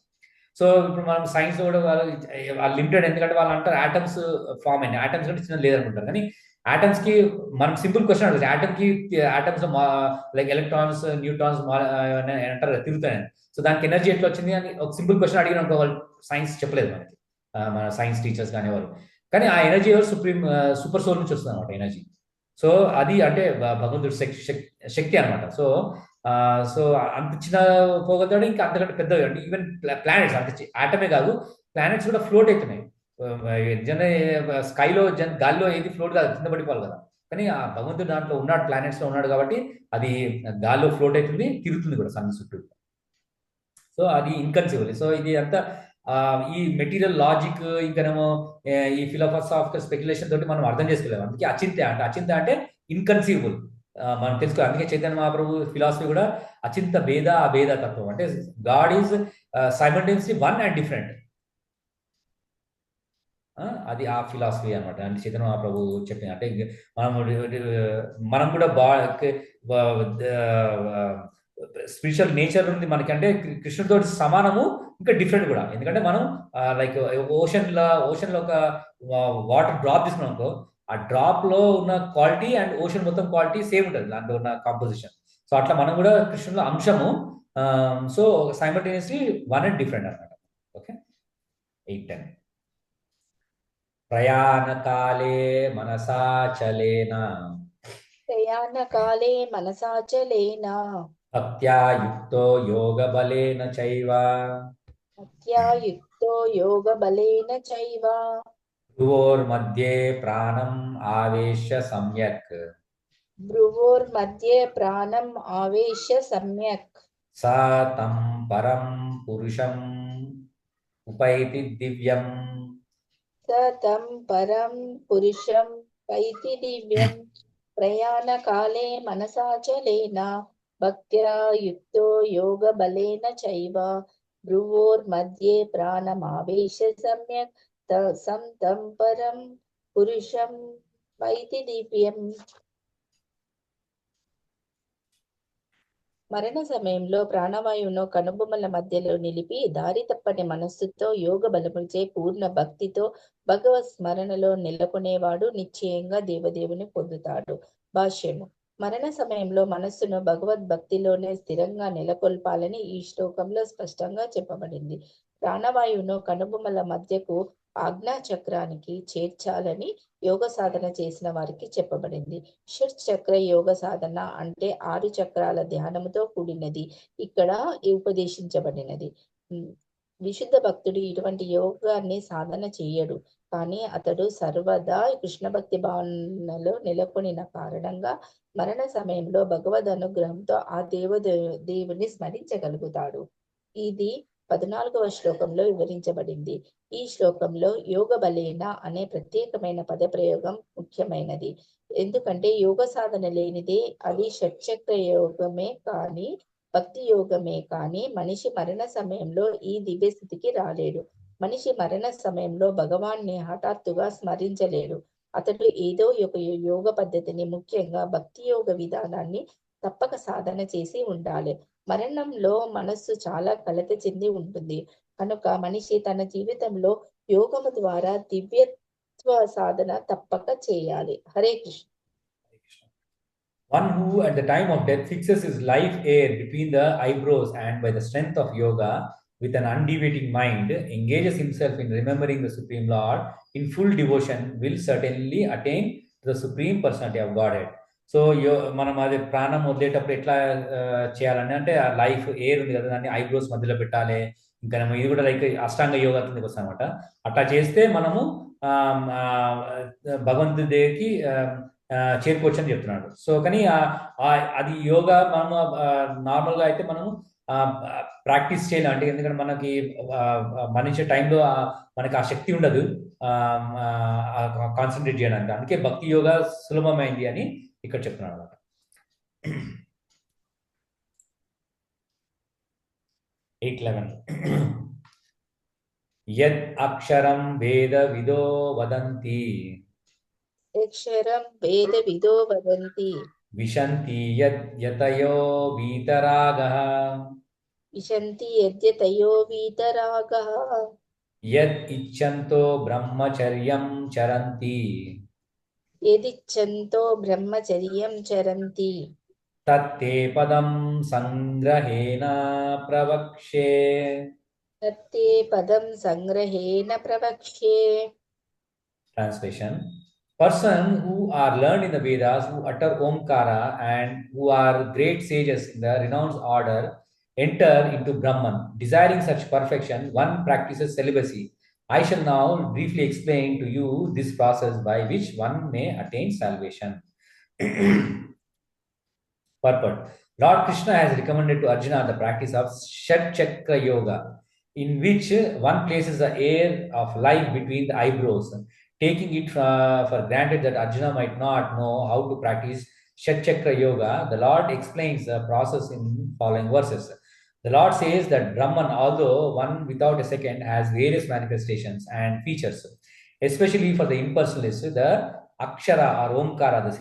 So ఇప్పుడు మనం సైన్స్ కూడా వాళ్ళు లిమిటెడ్, ఎందుకంటే వాళ్ళు అంటారు ఆటమ్స్ ఫామ్ అయినాయి, ఆటమ్స్ కంటే చిన్నది లేదనుకుంటారు. కానీ ఆటమ్స్ కి మనం సింపుల్ క్వశ్చన్ అడుగుతుంది, ఆటమ్స్ లైక్ ఎలక్ట్రాన్స్, న్యూట్రాన్స్ అంటారు తిరుగుతాయని. సో దానికి ఎనర్జీ ఎట్లా వచ్చింది అని ఒక సింపుల్ క్వశ్చన్ అడిగిన వాళ్ళు సైన్స్ చెప్పలేదు మనకి, మన సైన్స్ టీచర్స్ కానీ ఎవరు. కానీ ఆ ఎనర్జీ ఎవరు సూపర్ సోల్ నుంచి వస్తుంది అనమాట ఎనర్జీ. సో అది అంటే భగవంతుడి శక్తి అనమాట. సో అంత చిన్న పోగలుగుతాడు, ఇంకా అంతకంటే పెద్దవి అంటే ఈవెన్ ప్లానెట్స్, అంటే ఆటమే కాదు ప్లానెట్స్ కూడా ఫ్లోట్ అవుతున్నాయి. స్కైలో గాలిలో ఏది ఫ్లోట్ కాదు, కింద పడిపోవాలి కదా, కానీ ఆ భగవంతుడు దాంట్లో ఉన్నాడు, ప్లానెట్స్ లో ఉన్నాడు కాబట్టి అది గాల్లో ఫ్లోట్ అవుతుంది, తిరుగుతుంది కూడా సన్ చుట్టూ. సో అది ఇన్కన్సీవబుల్. సో ఇది అంతా ఈ మెటీరియల్ లాజిక్ ఇంకనేమో ఈ ఫిలాసఫికల్ స్పెక్యులేషన్ తోటి మనం అర్థం చేసుకోలేము. అందుకే అచింత అంటే ఇన్కన్సీవబుల్ మనం తెలుసుకో. అందుకే చైతన్య మహాప్రభు ఫిలాసఫీ కూడా అచింత భేద అభేద తత్వం, అంటే God is simultaneously one and different. అది ఆ ఫిలాసఫీ అనమాట. అంటే చైతన్య మహాప్రభు చెప్పిన, అంటే మనం మనం కూడా స్పిరిచువల్ నేచర్ ఉంది మనకి, అంటే కృష్ణుడితో సమానము, ఇంకా డిఫరెంట్ కూడా. ఎందుకంటే మనం లైక్ ఓషన్లో ఒక వాటర్ డ్రాప్ తీసుకున్నాం అనుకో, ఆ డ్రాప్ లో ఉన్న క్వాలిటీ అండ్ ఓషన్ మొత్తం క్వాలిటీ సేమ్ ఉంటుంది దాంట్లో ఉన్న కాంపోజిషన్. సో అట్లా మనం కూడా కృష్ణుల అంశము. So simultaneously one and different అనమాట. ఓకే, 8-10. ప్రయాణకాలే మనసా చలేన ప్రయాణకాలే మనసాచలేన భక్త్యా యుక్తో యోగబలేన చైవ అత్యాయుక్తో యోగబలేన చైవ భ్రువోర్मध्ये ప్రాణం ఆవేశ్య సమ్యక్ భ్రువోర్मध्ये ప్రాణం ఆవేశ్య సమ్యక్ సా తం పరం పురుషం ఉపైతి దివ్యం. స తం పరం పురుషం పైతి దివ్యం. ప్రయాణకాలే మనసాచలేన భక్త్యా యుక్తో యోగబలేన చైవ భ్రువోర్मध्ये ప్రాణమావేశ్య సమ్యక్ సం తం పరం పురుషం పైతి దివ్యం. మరణ సమయంలో ప్రాణవాయువును కనుబొమ్మల మధ్యలో నిలిపి దారి తప్పని మనస్సుతో యోగ బలముచే పూర్ణ భక్తితో భగవత్ స్మరణలో నెలకొనేవాడు నిశ్చయంగా దేవదేవుని పొందుతాడు. భాష్యము. మరణ సమయంలో మనస్సును భగవద్భక్తిలోనే స్థిరంగా నెలకొల్పాలని ఈ శ్లోకంలో స్పష్టంగా చెప్పబడింది. ప్రాణవాయువును కనుబొమ్మల మధ్యకు ఆజ్ఞా చక్రానికి చేర్చాలని యోగ సాధన చేసిన వారికి చెప్పబడింది. షట్ చక్ర యోగ సాధన అంటే 6 చక్రాల ధ్యానముతో కూడినది ఇక్కడ ఉపదేశించబడినది. విశుద్ధ భక్తుడు ఇటువంటి యోగాన్ని సాధన చేయడు, కానీ అతడు సర్వదా కృష్ణ భక్తి భావనలో నెలకొనిన కారణంగా మరణ సమయంలో భగవద్ అనుగ్రహంతో ఆ దేవుని స్మరించగలుగుతాడు. ఇది 14వ శ్లోకంలో వివరించబడింది. ఈ శ్లోకంలో యోగ బలేన అనే ప్రత్యేకమైన పదప్రయోగం ముఖ్యమైనది. ఎందుకంటే యోగ సాధన లేనిదే అది షట్చక్ర యోగమే కానీ భక్తి యోగమే కానీ మనిషి మరణ సమయంలో ఈ దివ్య స్థితికి రాలేడు. మనిషి మరణ సమయంలో భగవాన్ని హఠాత్తుగా స్మరించలేడు. అతడు ఏదో ఒక యోగ పద్ధతిని, ముఖ్యంగా భక్తి యోగ విధానాన్ని తప్పక సాధన చేసి ఉండాలి. మరణంలో మనస్సు చాలా కలత చెంది ఉంటుంది కనుక మనిషి తన జీవితంలో యోగము ద్వారా దివ్యత్వ సాధన తప్పక చేయాలి. Hare Krishna. One who at the time of death fixes his life air between the eyebrows and by the strength of yoga with an undeviating mind engages himself in remembering the Supreme Lord in full devotion will certainly attain to the Supreme Personality of Godhead. So మనం అది ప్రాణం వదిలేటప్పుడు ఎట్లా చేయాలని అంటే ఆ life air ఉంది కదా, దాన్ని ఐబ్రోస్ మధ్యలో పెట్టాలి. ఇంకా ఇది కూడా లైక్ అష్టాంగ యోగా కిందకి వస్తాం అనమాట. అట్లా చేస్తే మనము భగవంతుడి దగ్గరికి చేరుకోవచ్చు అని చెప్తున్నాడు. సో కానీ అది యోగా మనము నార్మల్గా అయితే మనము ప్రాక్టీస్ చేయాలి. అంటే ఎందుకంటే మనకి మనిషి టైంలో మనకి ఆ శక్తి ఉండదు కాన్సన్ట్రేట్ చేయడానికి. అందుకే భక్తి యోగా సులభమైంది అని ఇక్కడ చెప్తున్నాడు అనమాట. 8:11 యద్ అక్షరం వేద విదో వదంతి అక్షరం వేద విదో వదంతి విశంతి యతయో వీతరాగః విశంతి యద్యతయో వీతరాగః యద్ ఇచ్ఛంతో బ్రహ్మచర్యం చరంతి యదిచ్ఛంతో బ్రహ్మచర్యం చరంతి తత్తే పదం సంగ్రహేణ ప్రవక్ష్యే తత్తే పదం సంగ్రహేణ ప్రవక్ష్యే. Translation: Person who are learned in the Vedas, who utter Omkara, and who are great sages in the renounced order, enter into Brahman. Desiring such perfection, one practices celibacy. I shall now briefly explain to you this process by which one may attain salvation. Purport. Lord Krishna has recommended to Arjuna the practice of Shat Chakra Yoga, in which one places the air of life between the eyebrows, taking it for granted that Arjuna might not know how to practice Shat Chakra Yoga. The Lord explains the process in following verses. The Lord says that Brahman, although one without a second, has various manifestations and features, especially for the impersonalist. The Akshara or Omkara, the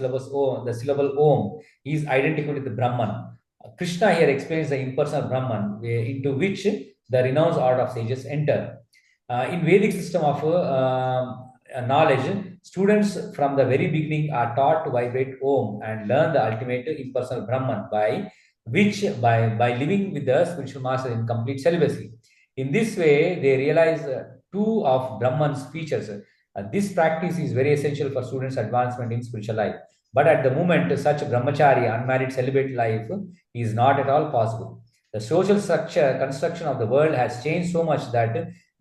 syllable Om, is identical with the Brahman. Krishna here explains the impersonal Brahman, into which the renounced order of sages enter. In Vedic system of knowledge, students from the very beginning are taught to vibrate Om and learn the ultimate impersonal Brahman, by living with the spiritual master in complete celibacy. In this way, they realize two of Brahman's features. This practice is very essential for students' advancement in spiritual life. But at the moment, such brahmachari, unmarried celibate life is not at all possible. The social construction of the world has changed so much that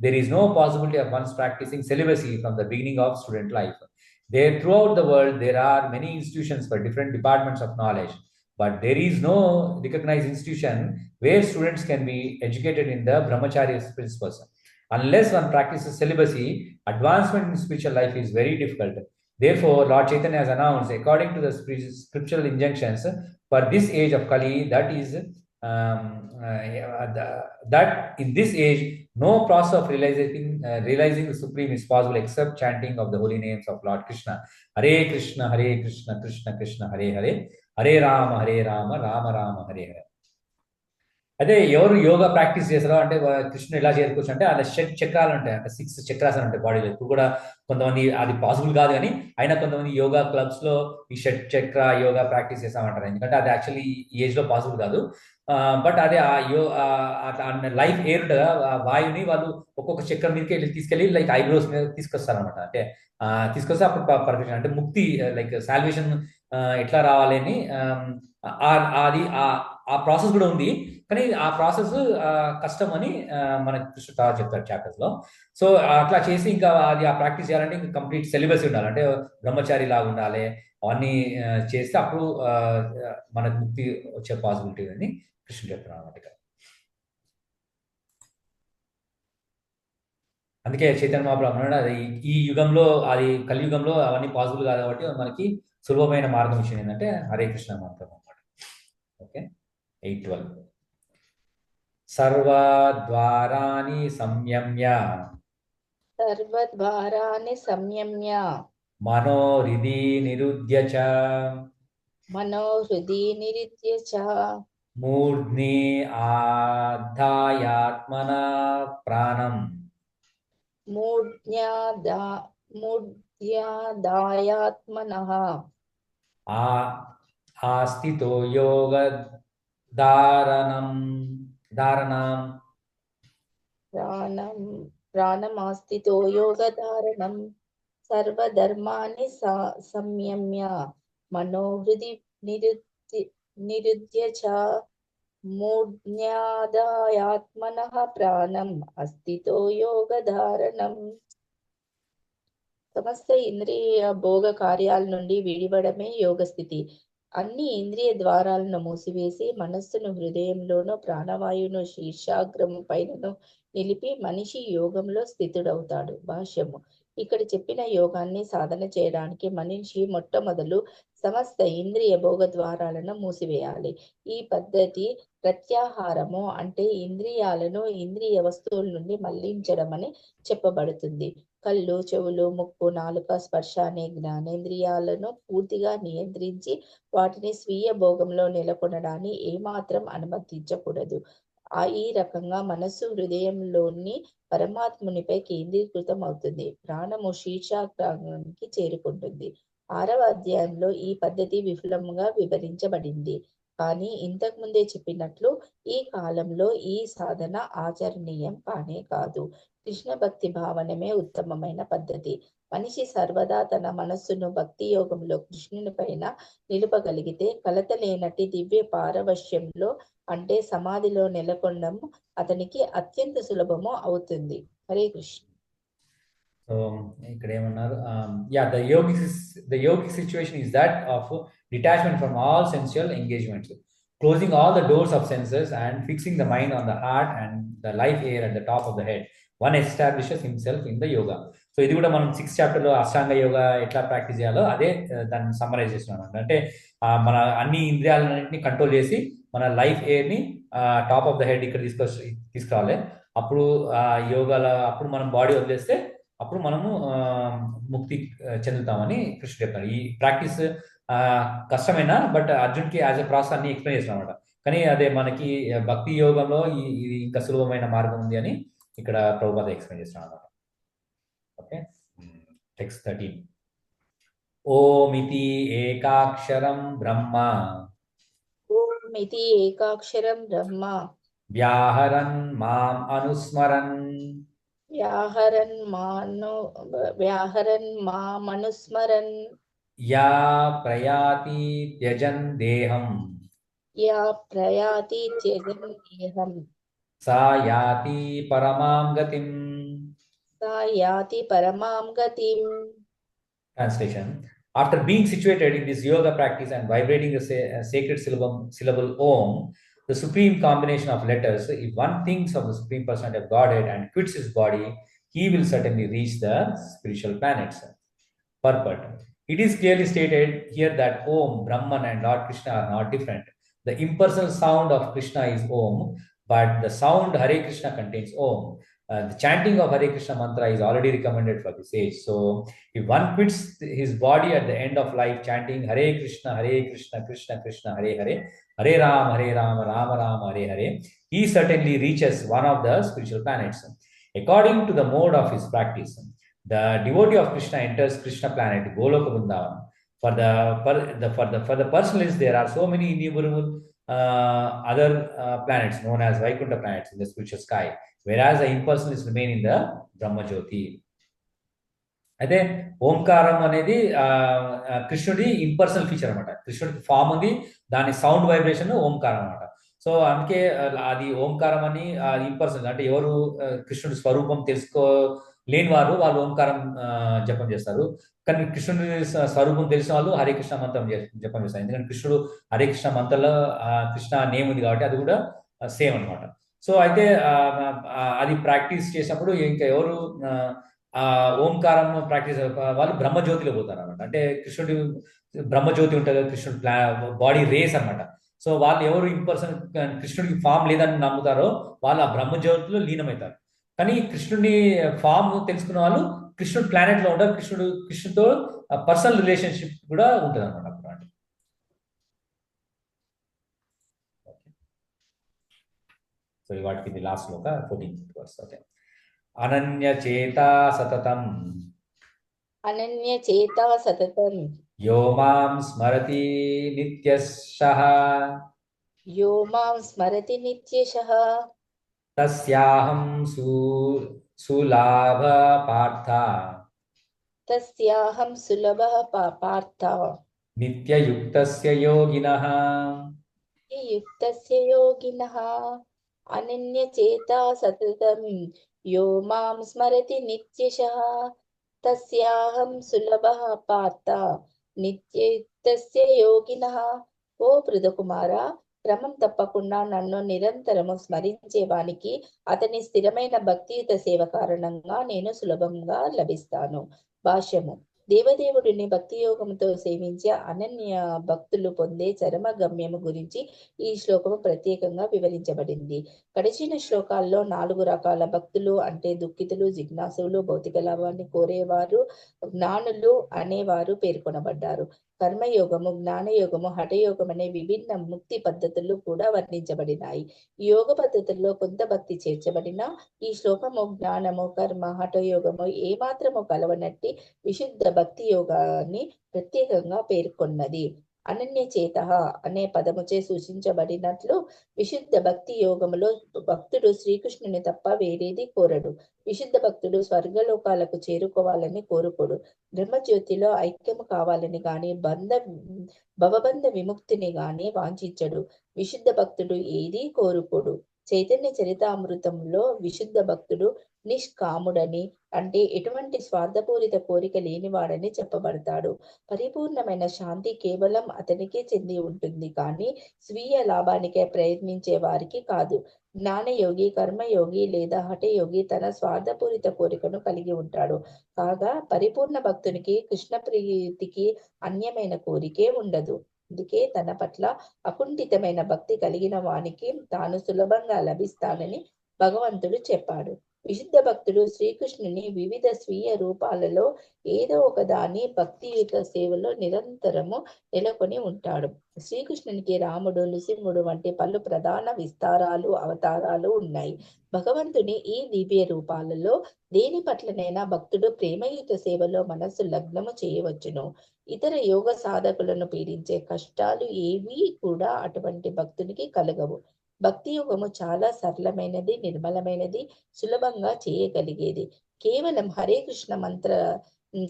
there is no possibility of one's practicing celibacy from the beginning of student life. Throughout the world, there are many institutions for different departments of knowledge, but there is no recognized institution where students can be educated in the brahmacharya principles. Unless one practices celibacy, advancement in spiritual life is very difficult. Therefore, Lord Chaitanya has announced, according to the scriptural injunctions, for this age of Kali, that in this age, no process of realizing the Supreme is possible except chanting of the holy names of Lord Krishna. Hare Krishna, Hare Krishna, Krishna Krishna, Hare Hare, Hare Rama, Hare Rama, Rama Rama, Hare Hare. అదే ఎవరు yoga practice చేస్తారో అంటే కృష్ణుడు ఎలా చేరుకోవచ్చు అంటే అలా చక్రాలు ఉంటాయి, అంటే 6 చక్రాస్ అని ఉంటాయి బాడీలో. ఇప్పుడు కూడా కొంతమంది అది పాసిబుల్ కాదు, కానీ అయినా కొంతమంది యోగా క్లబ్స్ లో ఈ షట్ చక్ర యోగా ప్రాక్టీస్ చేస్తామంటారు. ఎందుకంటే అది యాక్చువల్లీ ఈ ఏజ్ లో పాసిబుల్ కాదు. బట్ అదే లైఫ్ ఎయిర్ ఉంటుంది, ఆ వాయుని వాళ్ళు ఒక్కొక్క చక్రం మీదకి తీసుకెళ్ళి లైక్ ఐబ్రోస్ మీద తీసుకొస్తారు అనమాట. అంటే తీసుకొస్తే అప్పుడు పర్ఫెక్షన్, అంటే ముక్తి, లైక్ సాల్వేషన్ ఎట్లా రావాలి అని అది ఆ ప్రాసెస్ కూడా ఉంది. కానీ ఆ ప్రాసెస్ కష్టం అని మనకి కృష్ణ తర్వాత చెప్తారు చాప్టర్స్ లో. సో అట్లా చేసి ఇంకా అది ఆ ప్రాక్టీస్ చేయాలంటే ఇంకా కంప్లీట్ సిలబస్ ఉండాలి, అంటే బ్రహ్మచారి లాగా ఉండాలి. అవన్నీ చేస్తే అప్పుడు మనకు ముక్తి వచ్చే పాసిబిలిటీ అని కృష్ణ చెప్తున్నారు అన్నమాట. అందుకే చైతన్య మహాప్రభు అది ఈ యుగంలో, అది కలియుగంలో అవన్నీ పాసిబుల్ కాదు కాబట్టి మనకి సులభమైన మార్గం ఇచ్చింది ఏంటంటే హరే కృష్ణ మంత్రం అన్నమాట. ఓకే, 8:12. సర్వద్వారాని సంయమ్య మనోహృది నిరుధ్య చ మూర్ధ్ని ఆధాయాత్మన ప్రాణం ఆస్థితో యోగ ప్రాణమాస్థితో యోగధారణం సర్వధర్మాన్ని సంయమ్య మనోహృది నిరుధ్య చ మూఢ్యాదాయాత్మనః ప్రాణం అస్థితో యోగధారణం. సమస్త ఇంద్రియ భోగ కార్యాల నుండి విడివడమే యోగ స్థితి. అన్ని ఇంద్రియ ద్వారాలను మూసివేసి మనస్సును హృదయంలోనూ ప్రాణవాయువును శీర్షాగ్రము పైనను నిలిపి మనిషి యోగంలో స్థితుడవుతాడు. భాష్యము. ఇక్కడ చెప్పిన యోగాన్ని సాధన చేయడానికి మనిషి మొట్టమొదలు సమస్త ఇంద్రియ భోగ ద్వారాలను మూసివేయాలి. ఈ పద్ధతి ప్రత్యాహారము అంటే ఇంద్రియాలను ఇంద్రియ వస్తువుల నుండి మళ్లించడమని చెప్పబడుతుంది. కళ్ళు, చెవులు, ముక్కు, నాలుక, స్పర్శ అనే జ్ఞానేంద్రియాలను పూర్తిగా నియంత్రించి వాటిని స్వీయ భోగంలో నెలకొనడాన్ని ఏమాత్రం అనుమతించకూడదు. ఈ రకంగా మనస్సు హృదయంలోని పరమాత్మునిపై కేంద్రీకృతం అవుతుంది. ప్రాణము శీర్షాగ్రానికి చేరుకుంటుంది. 6వ అధ్యాయంలో ఈ పద్ధతి విపులంగా వివరించబడింది. కానీ ఇంతకు ముందే చెప్పినట్లు ఈ కాలంలో ఈ సాధన ఆచరణీయం కానే కాదు. కృష్ణ భక్తి భావనమే ఉత్తమమైన పద్ధతి. మనిషి సర్వదా తన మనస్సును భక్తి యోగంలో కృష్ణుని పైన నిలుపగలిగితే కలత లేనట్టి దివ్య పారవశ్యంలో అంటే సమాధిలో నెలకొనడం అతనికి అత్యంత సులభము అవుతుంది. హరే కృష్ణ. ఇక్కడ ఏమన్నారు, the yogic situation is that of detachment from all sensual engagements, closing all the doors of senses and fixing the mind on the heart and the life air at the top of the head. One establishes himself in the yoga. So ఇది కూడా మనం 6th చాప్టర్లో అష్టాంగ యోగా ఎట్లా practice చేయాలో అదే దాన్ని summarise చేస్తున్నాం. అంటే మన అన్ని ఇంద్రియాలన్నింటినీ కంట్రోల్ చేసి మన లైఫ్ ఎయిర్ని టాప్ ఆఫ్ ద హెడ్ ఇక్కడ తీసుకురావాలి. అప్పుడు యోగాల అప్పుడు మనం బాడీ వదిలేస్తే అప్పుడు మనము ముక్తి చెందుతామని కృష్ణుడు చెప్తారు. ఈ ప్రాక్టీస్ కష్టమైనా బట్ అర్జున్కి యాజ్ ఎ ప్రాసెస్ అన్ని ఎక్స్ప్లెయిన్ చేస్తాం అనమాట. కానీ అదే మనకి భక్తి యోగంలో ఇది ఇంకా సులభమైన మార్గం ఉంది అని ఇక్కడ ప్రభుపాద ఎక్స్ప్లెయిన్ చేస్తున్నాం అనమాట. Okay, text 13. ఓమితి ఏకాక్షరం బ్రహ్మ ఓమితి ఏకాక్షరం బ్రహ్మ వ్యాహరన్ మాం అనుస్మరన్ వ్యాహరన్ మామనుస్మరన్ యా ప్రయాతి త్యజన్ దేహం యా ప్రయాతి త్యజన్ దేహం సా యాతి పరమాం గతిం. సా యాతి పరమాం గతిం. Translation: After being situated in this yoga practice and vibrating the sacred syllable Om, the supreme combination of letters, if one thinks of the Supreme Personality of Godhead and quits his body, he will certainly reach the spiritual planets. Purport: It is clearly stated here that Om, Brahman and Lord Krishna are not different. The impersonal sound of Krishna is Om, but the sound Hare Krishna contains Om. The chanting of Hare Krishna mantra is already recommended for this age. So, if one quits his body at the end of life chanting Hare Krishna, Krishna Krishna, Hare Hare, Hare Rama, Rama Rama, Hare Hare, he certainly reaches one of the spiritual planets. According to the mode of his practice, the devotee of Krishna enters Krishna planet, Goloka Vrindavan. For the personalists, there are so many innumerable other planets known as Vaikuntha planets in the spiritual sky, whereas the impersonalists remain in the Brahma Jyoti. అయితే ఓంకారం అనేది కృష్ణుడి impersonal feature అనమాట. కృష్ణుడికి form ఉంది, దాని sound vibration ఓంకారం అనమాట. So అందుకే అది ఓంకారం అని ఇంపర్సనల్ అంటే ఎవరు కృష్ణుడి స్వరూపం తెలుసుకోలేని వారు వాళ్ళు ఓంకారం జపం చేస్తారు. కానీ కృష్ణుడి స్వరూపం తెలిసిన వాళ్ళు హరే కృష్ణ మంత్రం జపం చేస్తారు. ఎందుకంటే కృష్ణుడు హరే కృష్ణ మంత్రంలో కృష్ణ నేమ్ ఉంది కాబట్టి అది కూడా సేమ్ అనమాట. సో అయితే అది ప్రాక్టీస్ చేసినప్పుడు ఇంకా ఎవరు ఓంకారం ప్రాక్టీస్ వాళ్ళు బ్రహ్మజ్యోతిలో పోతారు అనమాట. అంటే కృష్ణుడి బ్రహ్మజ్యోతి ఉంటుంది, కృష్ణుడి బాడీ రేస్ అనమాట. సో వాళ్ళు ఎవరు ఇంపర్సన్ కృష్ణుడికి ఫామ్ లేదని నమ్ముతారో వాళ్ళు ఆ బ్రహ్మజ్యోతిలో లీనమవుతారు. కానీ కృష్ణుడి ఫామ్ తెలుసుకున్న వాళ్ళు కృష్ణుడు ప్లానెట్ లో ఉంటారు. కృష్ణుడితో పర్సనల్ రిలేషన్షిప్ కూడా ఉంటుంది అనమాట. సో వాటికి ఇది లాస్ట్ లో 14th verse. ఓకే, అనన్య చేతా సతతం యో మాం స్మరతి నిత్యశః తస్యాహం సులభ పార్థ నిత్యయుక్తస్య యోగినః. అనన్యచేతా సతతం యో మాం స్మరతి నిత్యశః తస్యాహం సులభః పార్థ నిత్యయుక్తస్య యోగినః. ఓ పృథుకుమార, క్రమం తప్పకుండా నన్ను నిరంతరము స్మరించేవానికి అతని స్థిరమైన భక్తియుత సేవ కారణంగా నేను సులభంగా లభిస్తాను. భాష్యము: దేవదేవుడిని భక్తి యోగంతో సేవించే అనన్య భక్తులు పొందే చరమ గమ్యము గురించి ఈ శ్లోకము ప్రత్యేకంగా వివరించబడింది. గడిచిన శ్లోకాల్లో 4 రకాల భక్తులు అంటే దుఃఖితులు, జిజ్ఞాసులు, భౌతిక లాభాన్ని కోరేవారు, జ్ఞానులు అనేవారు పేర్కొనబడ్డారు. కర్మయోగము, జ్ఞానయోగము, హఠయోగం అనే విభిన్న ముక్తి పద్ధతులు కూడా వర్ణించబడినాయి. ఈ యోగ పద్ధతుల్లో కొంత భక్తి చేర్చబడిన ఈ శ్లోకము జ్ఞానము, కర్మ, హఠయోగము ఏమాత్రము కలవనట్టి విశుద్ధ భక్తి యోగాన్ని ప్రత్యేకంగా పేర్కొన్నది. అనన్యచేత అనే పదముచే సూచించబడినట్లు విశుద్ధ భక్తి యోగములో భక్తుడు శ్రీకృష్ణుని తప్ప వేరేది కోరడు. విశుద్ధ భక్తుడు స్వర్గలోకాలకు చేరుకోవాలని కోరుకోడు. బ్రహ్మజ్యోతిలో ఐక్యము కావాలని గాని భవబంధ విముక్తిని గాని వాంఛించడు. విశుద్ధ భక్తుడు ఏదీ కోరుకోడు. చైతన్య చరితామృతంలో విశుద్ధ భక్తుడు నిష్కాముడని, అంటే ఎటువంటి స్వార్థపూరిత కోరిక లేనివాడని చెప్పబడతాడు. పరిపూర్ణమైన శాంతి కేవలం అతనికే చెంది ఉంటుంది, కానీ స్వీయ లాభానికే ప్రయత్నించే వారికి కాదు. జ్ఞానయోగి, కర్మయోగి లేదా హఠయోగి తన స్వార్థపూరిత కోరికను కలిగి ఉంటాడు. కాగా పరిపూర్ణ భక్తునికి కృష్ణ ప్రీతికి అన్యమైన కోరికే ఉండదు. అందుకే తన పట్ల అకుంఠితమైన భక్తి కలిగిన వానికి తాను సులభంగా లభిస్తానని భగవంతుడు చెప్పాడు. విశుద్ధ భక్తుడు శ్రీకృష్ణుని వివిధ స్వీయ రూపాలలో ఏదో ఒక దాని భక్తియుత సేవలో నిరంతరము నెలకొని ఉంటాడు. శ్రీకృష్ణునికి రాముడు, నృసింహుడు వంటి పలు ప్రధాన విస్తారాలు, అవతారాలు ఉన్నాయి. భగవంతుని ఈ దివ్య రూపాలలో దేని పట్లనైనా భక్తుడు ప్రేమయుత సేవలో మనస్సు లగ్నము చేయవచ్చును. ఇతర యోగ సాధకులను పీడించే కష్టాలు ఏవీ కూడా అటువంటి భక్తునికి కలగవు. భక్తి యోగము చాలా సరళమైనది, నిర్మలమైనది, సులభంగా చేయగలిగేది. కేవలం హరే కృష్ణ మంత్ర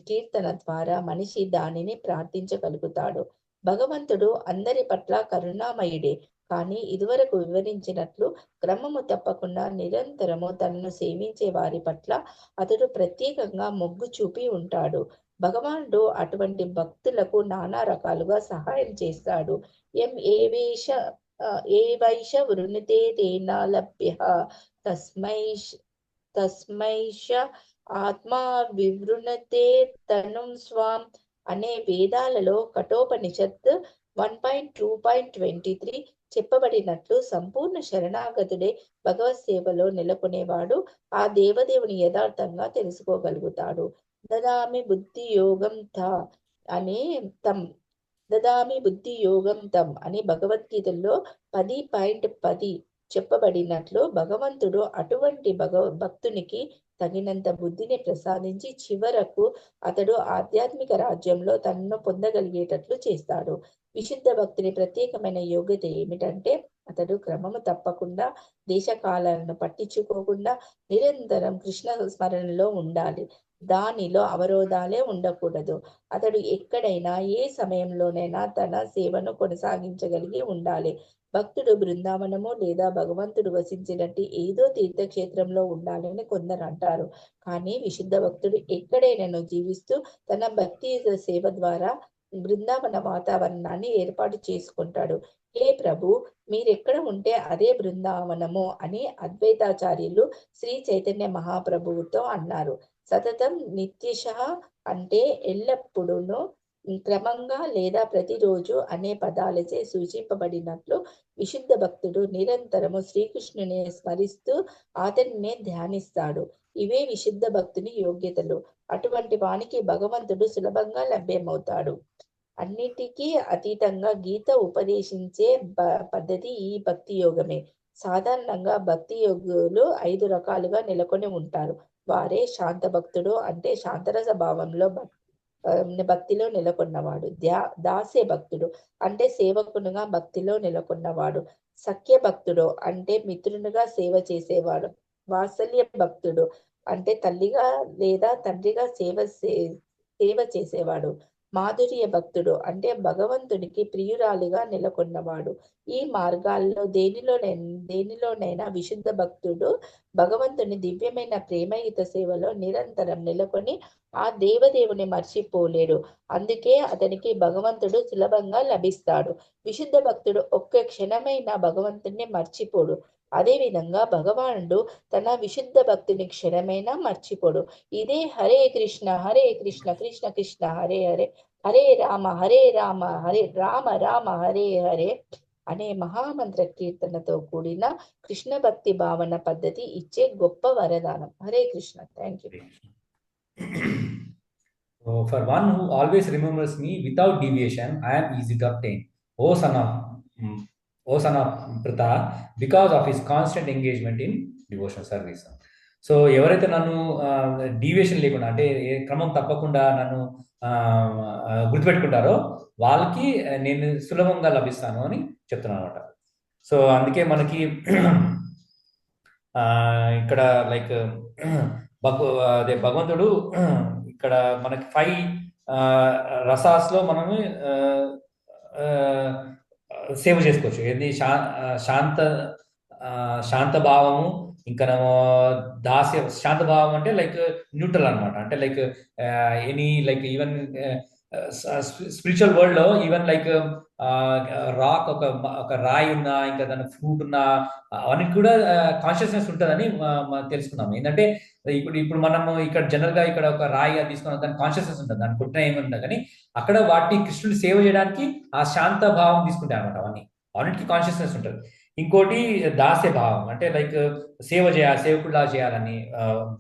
కీర్తన ద్వారా మనిషి దానిని ప్రార్థించగలుగుతాడు. భగవంతుడు అందరి పట్ల కరుణామయుడే, కానీ ఇదివరకు వివరించినట్లు క్రమము తప్పకుండా నిరంతరము తనను సేవించే వారి పట్ల అతడు ప్రత్యేకంగా మొగ్గు చూపి ఉంటాడు. భగవానుడు అటువంటి భక్తులకు నానా రకాలుగా సహాయం చేస్తాడు. ఏవేష ఏవైష వృణుతే తేన లభ్య తస్మైష ఆత్మా వివృణతే తనుం స్వాం అనే వేదాలలో కఠోపనిషత్ 1.2.23 చెప్పబడినట్లు సంపూర్ణ శరణాగతుడే భగవత్ సేవలో నెలకొనేవాడు ఆ దేవదేవుని యథార్థంగా తెలుసుకోగలుగుతాడు. దదామి బుద్ధి యోగం అనే తం దదామి బుద్ధి యోగం అని భగవద్గీతలో 10.10 చెప్పబడినట్లు భగవంతుడు అటువంటి భక్తునికి తగినంత బుద్ధిని ప్రసాదించి చివరకు అతడు ఆధ్యాత్మిక రాజ్యంలో తనను పొందగలిగేటట్లు చేస్తాడు. విశుద్ధ భక్తుని ప్రత్యేకమైన యోగ్యత ఏమిటంటే అతడు క్రమము తప్పకుండా దేశకాలను పట్టించుకోకుండా నిరంతరం కృష్ణ స్మరణలో ఉండాలి. దానిలో అవరోధాలే ఉండకూడదు. అతడు ఎక్కడైనా ఏ సమయంలోనైనా తన సేవను కొనసాగించగలిగి ఉండాలి. భక్తుడు బృందావనము లేదా భగవంతుడు వసించినట్టు ఏదో తీర్థక్షేత్రంలో ఉండాలని కొందరు అంటారు. కానీ విశుద్ధ భక్తుడు ఎక్కడైనా జీవిస్తూ తన భక్తి సేవ ద్వారా బృందావన వాతావరణాన్ని ఏర్పాటు చేసుకుంటాడు. హే ప్రభు, మీరెక్కడ ఉంటే అదే బృందావనము అని అద్వైతాచార్యులు శ్రీ చైతన్య మహాప్రభువుతో అన్నారు. సతతం నిత్యశ అంటే ఎల్లప్పుడూను, క్రమంగా లేదా ప్రతిరోజు అనే పదాలచే సూచింపబడినట్లు విశుద్ధ భక్తుడు నిరంతరము శ్రీకృష్ణుని స్మరిస్తూ అతనినే ధ్యానిస్తాడు. ఇవే విశుద్ధ భక్తుని యోగ్యతలు. అటువంటి వానికి భగవంతుడు సులభంగా లభ్యమవుతాడు. అన్నిటికీ అతీతంగా గీత ఉపదేశించే పద్ధతి ఈ భక్తి యోగమే. సాధారణంగా భక్తి యోగులు 5 రకాలుగా నెలకొని ఉంటారు. వారే శాంత భక్తుడు అంటే శాంతరస భావంలో భక్తిలో నెలకొన్నవాడు. దాస్య భక్తుడు అంటే సేవకునుగా భక్తిలో నెలకొన్నవాడు. సఖ్య భక్తుడు అంటే మిత్రునిగా సేవ చేసేవాడు. వాత్సల్య భక్తుడు అంటే తల్లిగా లేదా తండ్రిగా సేవ చేసేవాడు. మాధుర్య భక్తుడు అంటే భగవంతునికి ప్రియురాలిగా నెలకొన్నవాడు. ఈ మార్గాల్లో దేనిలోనైనా విశుద్ధ భక్తుడు భగవంతుని దివ్యమైన ప్రేమయుత సేవలో నిరంతరం నెలకొని ఆ దేవదేవుని మర్చిపోలేడు. అందుకే అతనికి భగవంతుడు సులభంగా లభిస్తాడు. విశుద్ధ భక్తుడు ఒక్క క్షణమైన భగవంతుని మర్చిపోడు. అదే విధంగా భగవానుడు తన విశుద్ధ భక్తుని క్షణమైనా మర్చిపోడు. ఇదే హరే కృష్ణ కృష్ణ కృష్ణ హరే హరే, హరే రామ హరే రామ రామ హరే హరే అనే మహామంత్ర కీర్తనతో కూడిన కృష్ణ భక్తి భావన పద్ధతి ఇచ్చే గొప్ప వరదానం. Hare Krishna. Thank you. So for one who always remembers me without deviation, I am easy to obtain. O son of Pritha, because of his constant engagement in devotional service. So ఎవరైతే నన్ను డీవియేషన్ లేకుండా అంటే క్రమం తప్పకుండా నన్ను గుర్తుపెట్టుకుంటారో వాళ్ళకి నేను సులభంగా లభిస్తాను అని చెప్తున్నాను అనమాట. సో అందుకే మనకి ఇక్కడ లైక్ అదే భగవంతుడు ఇక్కడ మనకి 5 రసాస్లో మనము సేవ చేసుకోవచ్చు. ఏది శాంత భావము, ఇంకనేమో శాంత భావం అంటే లైక్ న్యూట్రల్ అనమాట. అంటే like any like even spiritual world లో ఈవెన్ లైక్ రాక్ ఒక రాయి ఉన్నా, ఇంకా దాని ఫ్రూట్ ఉన్నా, అవన్నీ కూడా కాన్షియస్నెస్ ఉంటుందని తెలుసుకున్నాం. ఏంటంటే ఇప్పుడు మనము ఇక్కడ జనరల్ గా ఇక్కడ ఒక రాయి అది తీసుకున్నాం, దాని కాన్షియస్నెస్ ఉంటుంది, దాని కొట్టిన ఏమన్నా కానీ అక్కడ వాటిని కృష్ణుని సేవ చేయడానికి ఆ శాంత భావం తీసుకుంటాయి అనమాట. అవన్నీ అన్నిటికీ కాన్షియస్నెస్ ఉంటుంది. ఇంకోటి దాస్య భావం అంటే లైక్ సేవ చేయాలి, సేవకుడిలా చేయాలని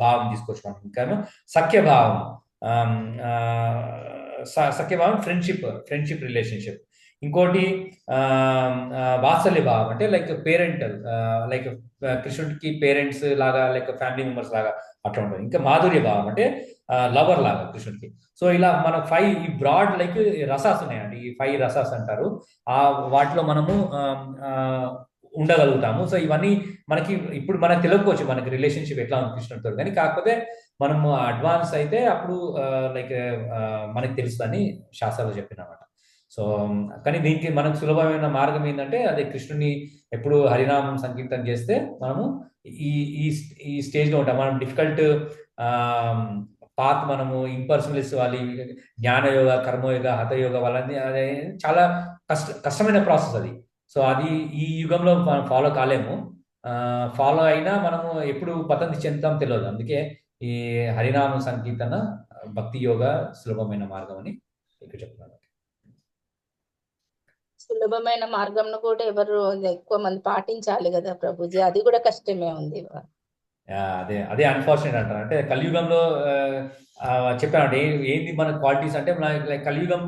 భావం తీసుకోవచ్చు మనం. ఇంకా సఖ్య భావం, ఆమ్, ఆ, సఖ్య భావం ఫ్రెండ్షిప్ రిలేషన్షిప్. ఇంకోటి వాత్సల్య భావం అంటే లైక్ పేరెంటల్, లైక్ కృష్ణుడికి పేరెంట్స్ లాగా, లైక్ ఫ్యామిలీ మెంబర్స్ లాగా అట్లా ఉంటుంది. ఇంకా మాధుర్య భావం అంటే లవర్ లాగా కృష్ణుడికి. సో ఇలా మన 5 ఈ బ్రాడ్ లైక్ రసాస్ ఉన్నాయండి. ఈ 5 రసాస్ అంటారు. ఆ వాటిలో మనము ఉండగలుగుతాము. సో ఇవన్నీ మనకి ఇప్పుడు మనకు తెలియకపోవచ్చు మనకి రిలేషన్షిప్ ఎట్లా ఉంది కృష్ణుడితో, కానీ కాకపోతే మనము అడ్వాన్స్ అయితే అప్పుడు లైక్ మనకి తెలుస్తుందని శాస్త్రాలు చెప్పినమాట. సో కానీ దీనికి మనకు సులభమైన మార్గం ఏంటంటే అదే కృష్ణుని ఎప్పుడు హరినామం సంకీర్తన చేస్తే మనము ఈ ఈ ఈ స్టేజ్లో ఉంటాం. మనం డిఫికల్ట్ పాత్, మనము ఇంపర్సనలిస్ట్ వాళ్ళ జ్ఞానయోగ, కర్మయోగ, హతయోగ వాళ్ళని అదే చాలా కష్టమైన ప్రాసెస్ అది. సో అది ఈ యుగంలో మనం ఫాలో కాలేము. ఫాలో అయినా మనము ఎప్పుడు పతంతి చెందుతాం తెలియదు. అందుకే ఈ హరినామ సంకీర్తన భక్తి యోగ సులభమైన మార్గం అని ఇక్కడ చెప్తున్నాను. సులభమైన మార్గంను కూడా ఎవరు ఎక్కువ మంది పాటించాలి కదా ప్రభుజీ, అది కూడా కష్టమే ఉంది. అదే అదే అన్ఫార్చునేట్ అంటారు. అంటే కలియుగంలో చెప్పానంటే ఏంది మన క్వాలిటీస్ అంటే లైక్ కలియుగం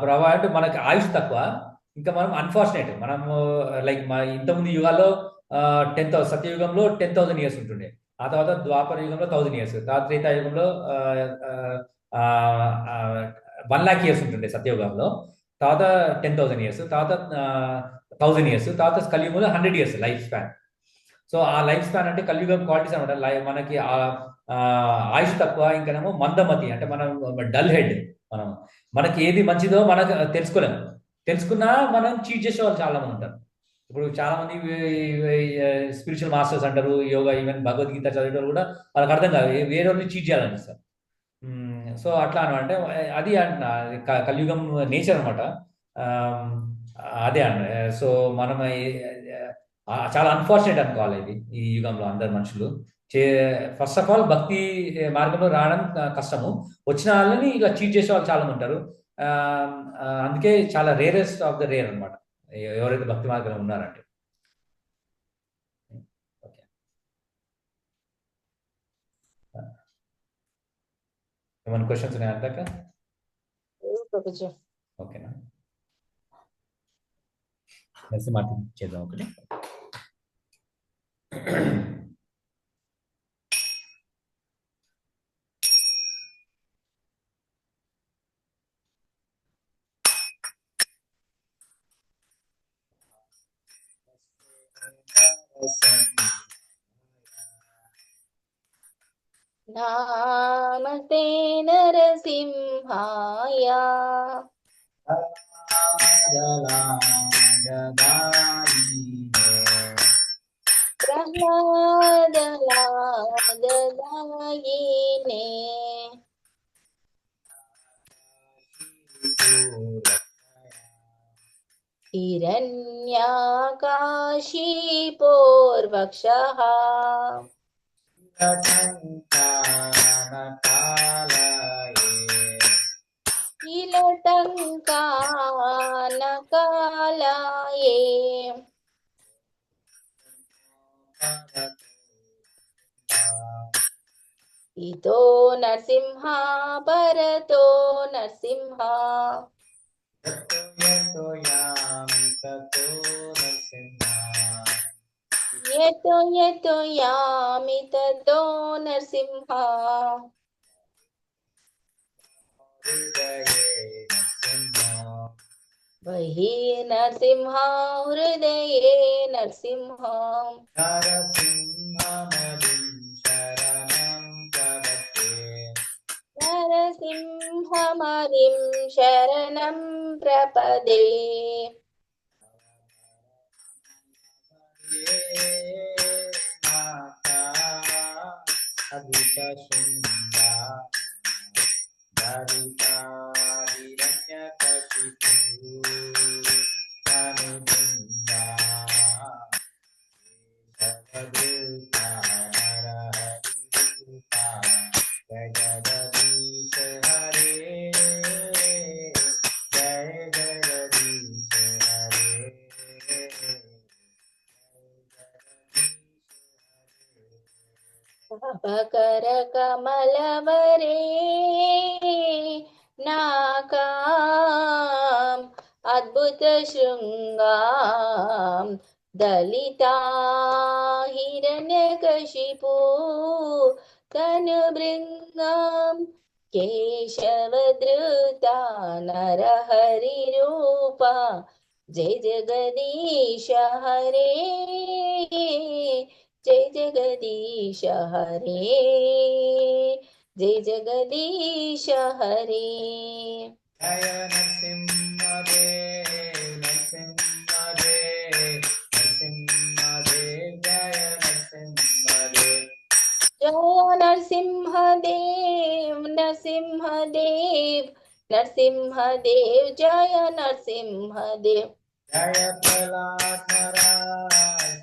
ప్రభావం అంటే మనకి ఆయుష్ తక్కువ. ఇంకా మనం అన్ఫార్చునేట్, మనము లైక్ మా ఇంతకుముందు యుగాల్లో 10,000, సత్యయుగంలో 10,000 ఇయర్స్ ఉంటుండే. ఆ తర్వాత ద్వాపర యుగంలో 1,000 ఇయర్స్, తర్వాత త్రేతాయుగంలో 1,00,000 ఇయర్స్ ఉంటుండే సత్యయుగంలో, తర్వాత 10,000 ఇయర్స్, తర్వాత 1,000 ఇయర్స్, తర్వాత కలియుగంలో 100 ఇయర్స్ లైఫ్ స్పాన్. సో ఆ లైఫ్ స్పాన్ అంటే కలియుగం క్వాలిటీస్ అనమాట. మనకి ఆయుష్ తక్కువ, ఇంకానేమో మందమతి అంటే మనం డల్ హెడ్. మనకి ఏది మంచిదో మనకు తెలుసుకోలేము. తెలుసుకున్నా మనం చీట్ చేసే వాళ్ళు చాలా మంది ఉంటారు. ఇప్పుడు చాలా మంది స్పిరిచువల్ మాస్టర్స్ అంటారు, యోగా, ఈవెన్ భగవద్గీత చదివేవాళ్ళు కూడా వాళ్ళకి అర్థం కాదు, వేరే వాళ్ళని చీట్ చేయాలనిస్తారు. సో అట్లా అనమాట. అంటే అది అంటున్నా, కలియుగం నేచర్ అనమాట. అదే అంట. సో మనం చాలా అన్ఫార్చునేట్ అనుకోవాలి ఇది ఈ యుగంలో అందరు మనుషులు. ఫస్ట్ ఆఫ్ ఆల్ భక్తి మార్గంలో రావడం కష్టము. వచ్చిన వాళ్ళని ఇలా చీట్ చేసే వాళ్ళు చాలా మంది ఉంటారు. అందుకే చాలా రేరెస్ట్ ఆఫ్ ద రేర్ అనమాట ఎవరైతే భక్తి మార్గంలో ఉన్నారంటే. ఏమైనా క్వశ్చన్స్ ఉన్నాయా అందాక? ఓకేనా, కలిసి మాట్లాడి చేద్దాం ఒకటి. నామస్తే నరసింహాయ ప్రహ్లాదలాదలాయినే హిరణ్యాకాశీపోర్వక్షః కిలటంకానకాలయే ఇతో నరసింహ పరతో నరసింహ యతో యతో యామి తతో నరసింహ వహి నరసింహ హృదయే నరసింహ నరసింహమరిం శరణం ప్రపదే. अद्भुत शृंगार धरिता हिरण्यकशिपु तनुबृंदा केशवदूता नरहरिरूपा जगदीश हरे जय जगदीश हरे भकर कमलवरे नाकाम अद्भुत शृंगाम दलिता हिरण्यकशिपु तनुभृङ्गां केशवधृता नरहरिरूपा जय जगदीश हरे जय जगदीश हरे जय जगदीश हरे। जय नरसिंहदेव नरसिंहदेव नरसिंहदेव जय नरसिंहदेव जय नरसिंहदेव नरसिंहदेव नरसिंहदेव जय नरसिंहदेव। जय प्रहलाद महाराज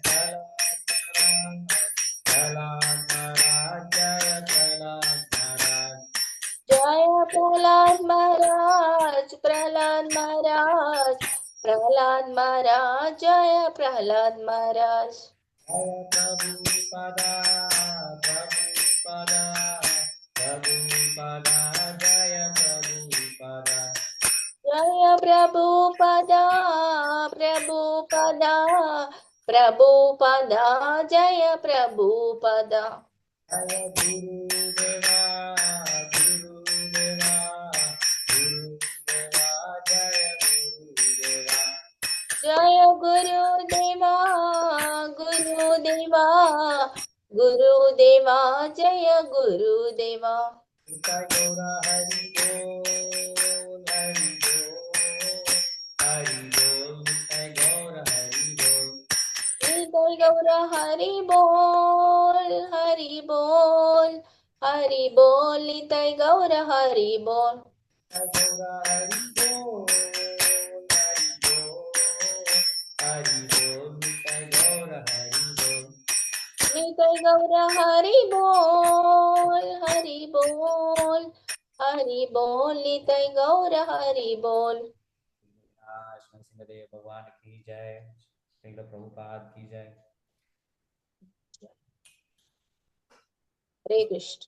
प्रहलाद महाराज जय प्रहलाद महाराज प्रहलाद महाराज प्रहलाद महाराज जय प्रहलाद महाराज। जय प्रभुपदा प्रभुपदा प्रभुपदा जय प्रभुपदा जय प्रभुपदा प्रभुपदा प्रभुपदा जय प्रभुपदा। जय गुरुदेवा गुरुदेवा गुरुदेवा जय गुरुदेवा जय गुरुदेवा गुरुदेवा गुरुदेवा जय गुरुदेवा। गौरा हरि बोल हरि बोल हरि बोल गौर हरि बोल हरि बोल हरि बोल निताई गौर हरि बोल गौरा हरि बोल हरि बोल निताई गौर हरि बोल निताई गौर हरि बोल निताई गौर हरि बोल। नरसिंहदेव भगवान की जय, श्री प्रभुपाद की जय। हरे कृष्ण।